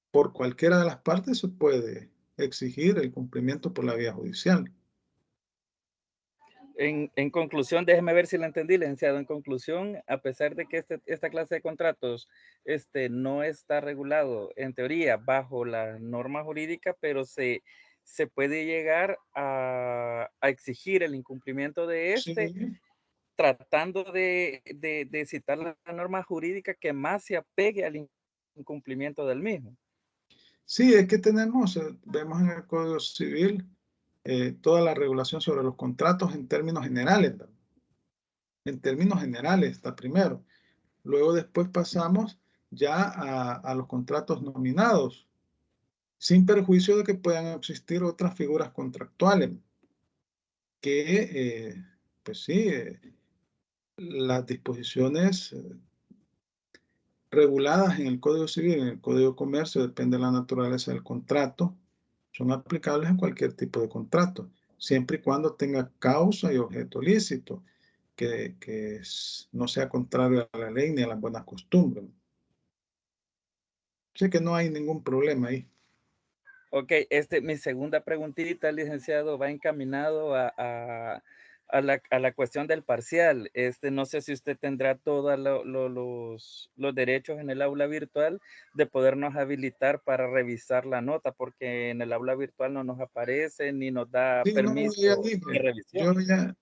A: por cualquiera de las partes se puede exigir el cumplimiento por la vía judicial.
L: En conclusión, déjeme ver si la entendí, licenciado. En conclusión, a pesar de que esta clase de contratos no está regulado en teoría bajo la norma jurídica, pero se puede llegar a exigir el incumplimiento de
A: Sí.
L: tratando de citar la norma jurídica que más se apegue al incumplimiento del mismo.
A: Sí, es que vemos en el Código Civil toda la regulación sobre los contratos en términos generales, ¿verdad? En términos generales está primero. Luego después pasamos ya a los contratos nominados, sin perjuicio de que puedan existir otras figuras contractuales que, pues sí, las disposiciones reguladas en el Código Civil, en el Código de Comercio, depende de la naturaleza del contrato, son aplicables a cualquier tipo de contrato, siempre y cuando tenga causa y objeto lícito, que no sea contrario a la ley ni a las buenas costumbres. Sé que no hay ningún problema ahí.
L: Ok, mi segunda preguntita, licenciado, va encaminado a la cuestión del parcial. No sé si usted tendrá todos los derechos en el aula virtual de podernos habilitar para revisar la nota, porque en el aula virtual no nos aparece ni nos da
A: Sí, no,
L: permiso
A: ya
L: de
A: dije,
L: revisión.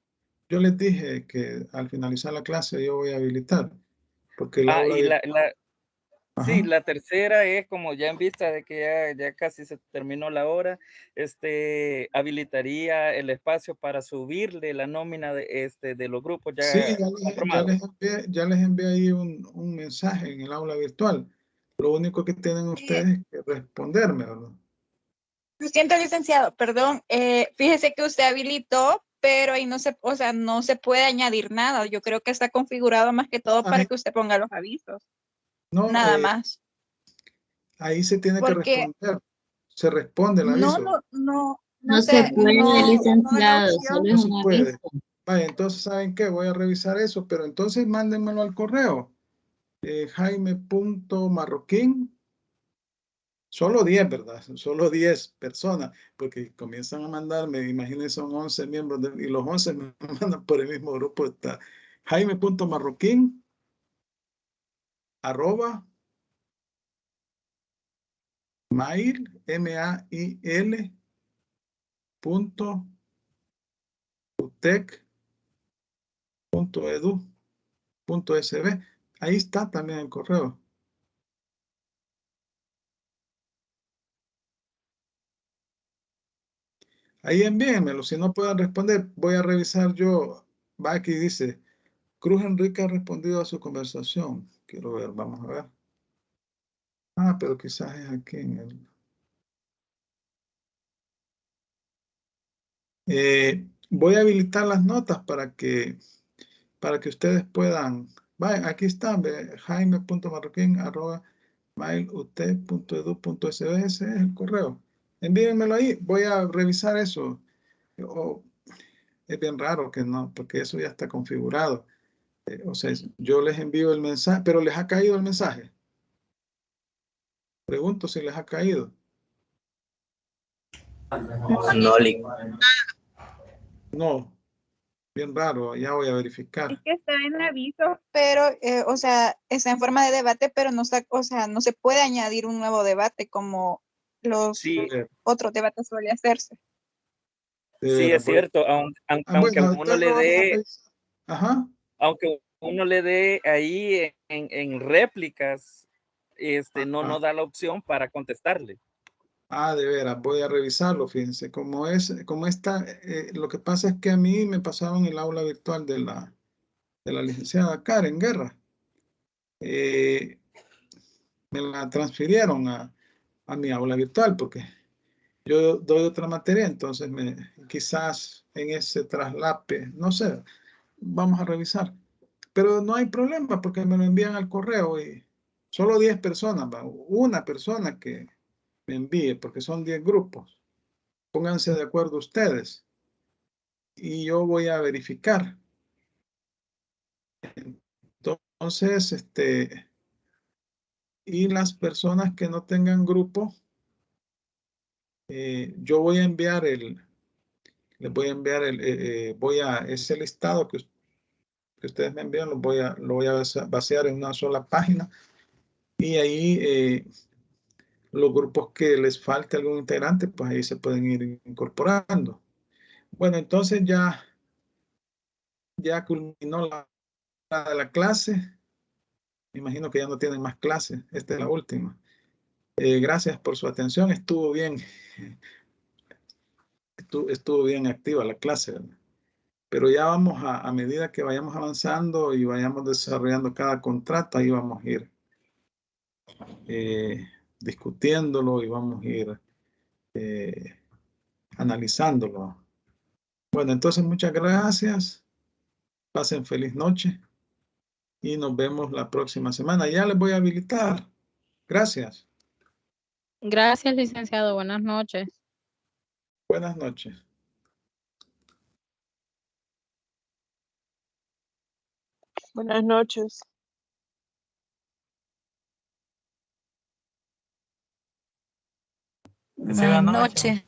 A: yo les dije que al finalizar la clase yo voy a habilitar, porque el aula
L: Y
A: virtual.
L: sí,
A: Ajá.
L: la tercera es como ya en vista de que ya casi se terminó la hora, habilitaría el espacio para subirle la nómina de los grupos
A: Sí,
L: ya conformados.
A: ya les envié ahí un mensaje en el aula virtual. Lo único que tienen ustedes es que responderme, ¿verdad?
E: Lo siento, licenciado, perdón. Fíjese que usted habilitó, pero ahí no se, o sea, no se puede añadir nada. Yo creo que está configurado más que todo para que usted ponga los avisos.
A: No,
E: Nada más.
A: ahí se tiene que
E: Porque
A: responder. Se responde el
E: no
A: aviso.
B: No se puede,
E: no da la
B: licenciado,
E: opción.
B: solo
A: No
B: es
A: se
B: un
A: puede.
B: aviso.
A: Vaya, entonces, ¿saben qué? Voy a revisar eso, pero entonces mándenmelo al correo. Jaime.marroquín. Solo 10, ¿verdad? Solo 10 personas, porque comienzan a mandarme, imagínense, son 11 miembros, y los 11 me mandan por el mismo grupo. Está Jaime.marroquín, @ mail, MAIL, utec.edu.sb. Ahí está también el correo. Ahí envíenmelo. Si no pueden responder, voy a revisar yo. Va aquí, dice, Cruz Enrique ha respondido a su conversación. Quiero ver, vamos a ver. Ah, pero quizás es aquí en el... voy a habilitar las notas para que ustedes puedan... Vaya, aquí está, jaime.marroquín@mailut.edu.sb. Ese es el correo. Envíenmelo ahí. Voy a revisar eso. Es bien raro que no, porque eso ya está configurado. O sea, yo les envío el mensaje, pero ¿les ha caído el mensaje? Pregunto si les ha caído. No, bien raro, ya voy a verificar.
E: Es que está en aviso, pero, o sea, está en forma de debate, pero no está, o sea, no se puede añadir un nuevo debate como los otros debates suele hacerse.
L: Sí, es cierto, aunque
A: Bueno,
L: uno
A: entonces
L: le
A: lo vamos a
L: dé,
A: revisar. Ajá.
L: aunque uno le dé ahí en réplicas, no da la opción para contestarle.
A: Ah, de veras, voy a revisarlo, fíjense. Como está, lo que pasa es que a mí me pasaron el aula virtual de la licenciada Karen Guerra. Me la transfirieron a mi aula virtual porque yo doy otra materia, entonces quizás en ese traslape, no sé, vamos a revisar. Pero no hay problema porque me lo envían al correo y solo 10 personas, una persona que me envíe porque son 10 grupos. Pónganse de acuerdo ustedes y yo voy a verificar. Entonces, y las personas que no tengan grupo, yo voy a enviar les voy a enviar ese listado que ustedes me envían, lo voy a vaciar en una sola página y ahí los grupos que les falte algún integrante, pues ahí se pueden ir incorporando. Bueno, entonces ya culminó la clase. Me imagino que ya no tienen más clases. Esta es la última. Gracias por su atención. Estuvo bien. Estuvo bien activa la clase, ¿verdad? Pero ya vamos a medida que vayamos avanzando y vayamos desarrollando cada contrato, ahí vamos a ir discutiéndolo y vamos a ir analizándolo. Bueno, entonces muchas gracias. Pasen feliz noche y nos vemos la próxima semana. Ya les voy a habilitar. Gracias.
C: Gracias, licenciado. Buenas noches.
A: Buenas noches.
K: Buenas noches.
M: Buenas noches.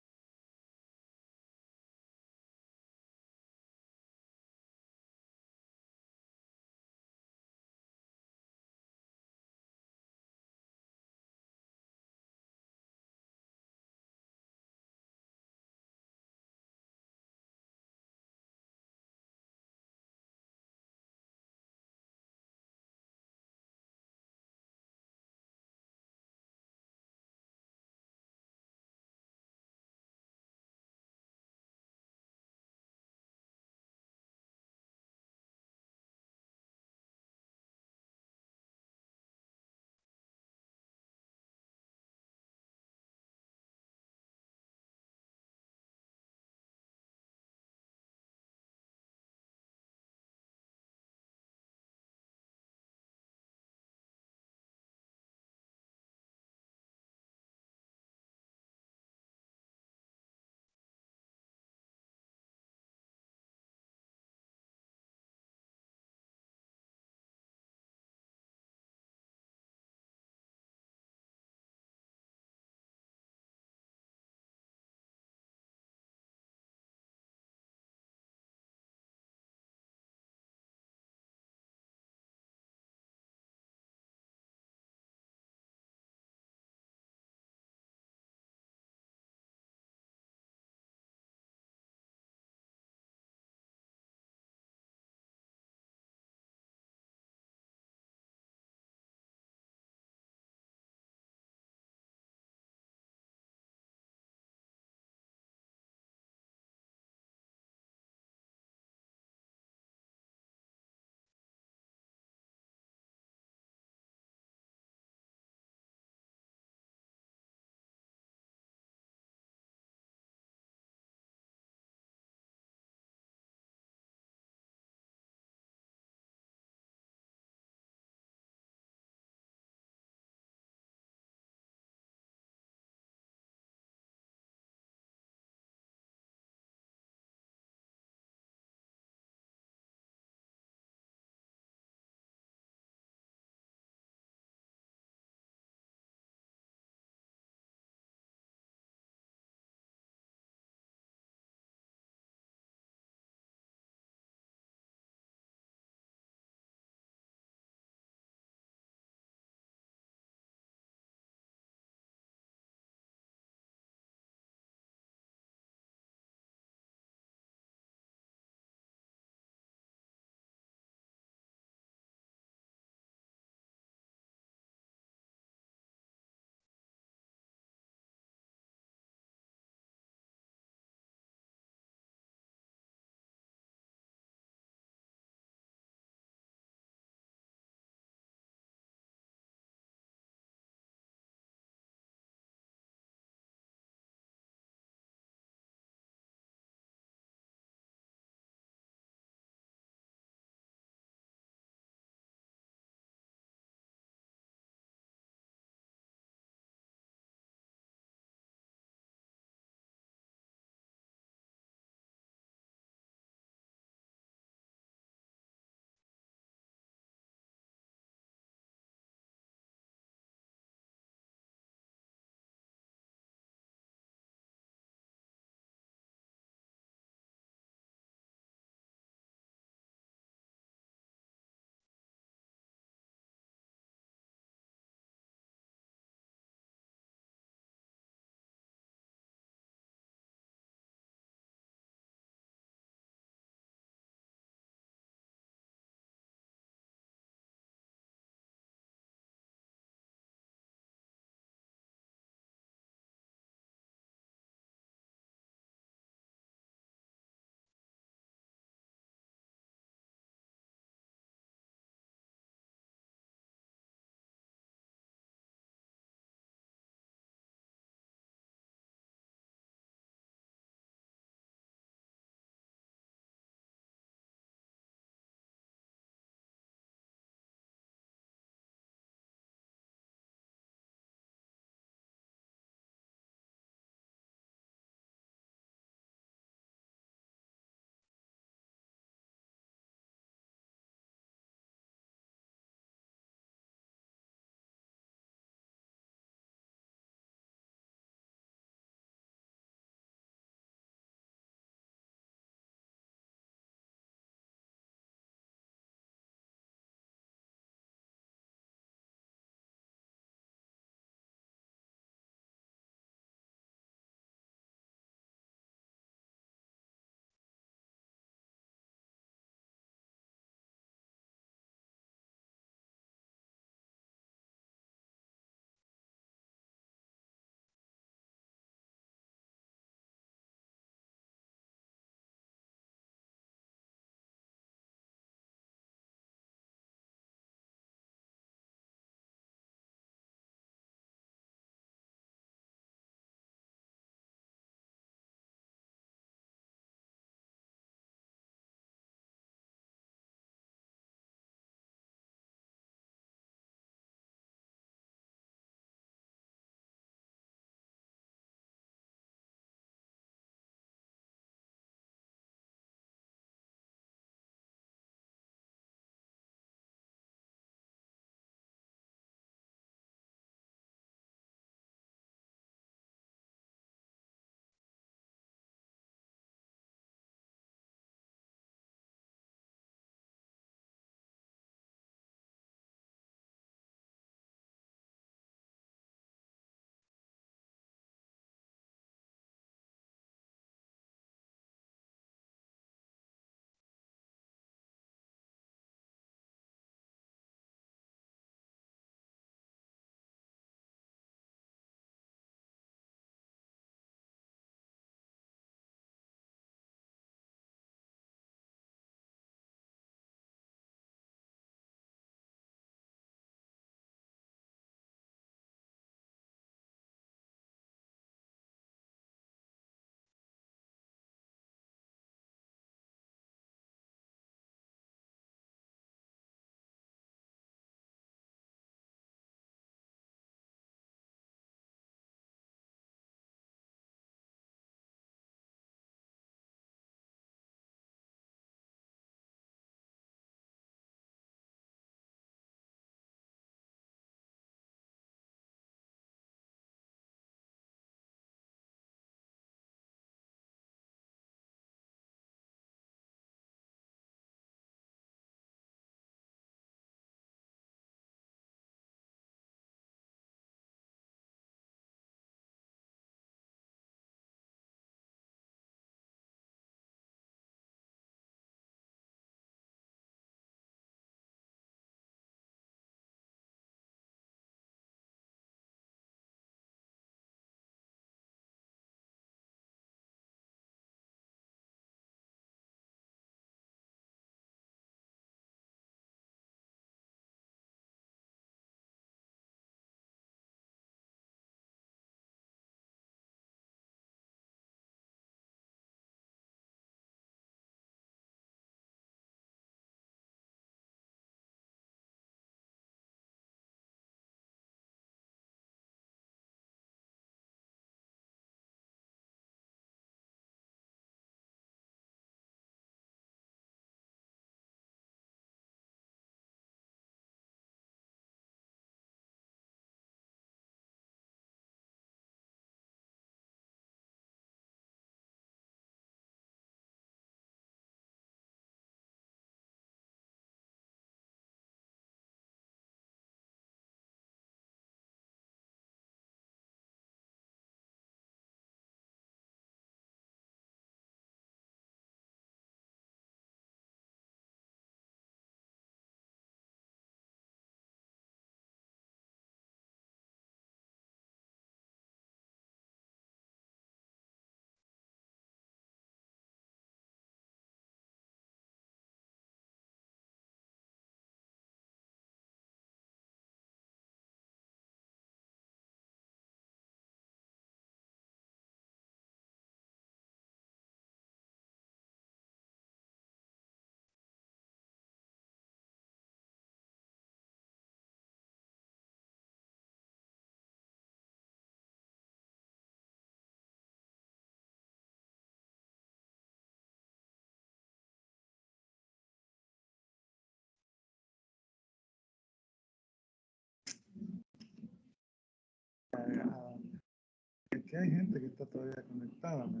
A: aquí hay gente que está todavía conectada. ¿Me?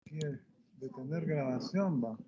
A: Aquí detener grabación, va.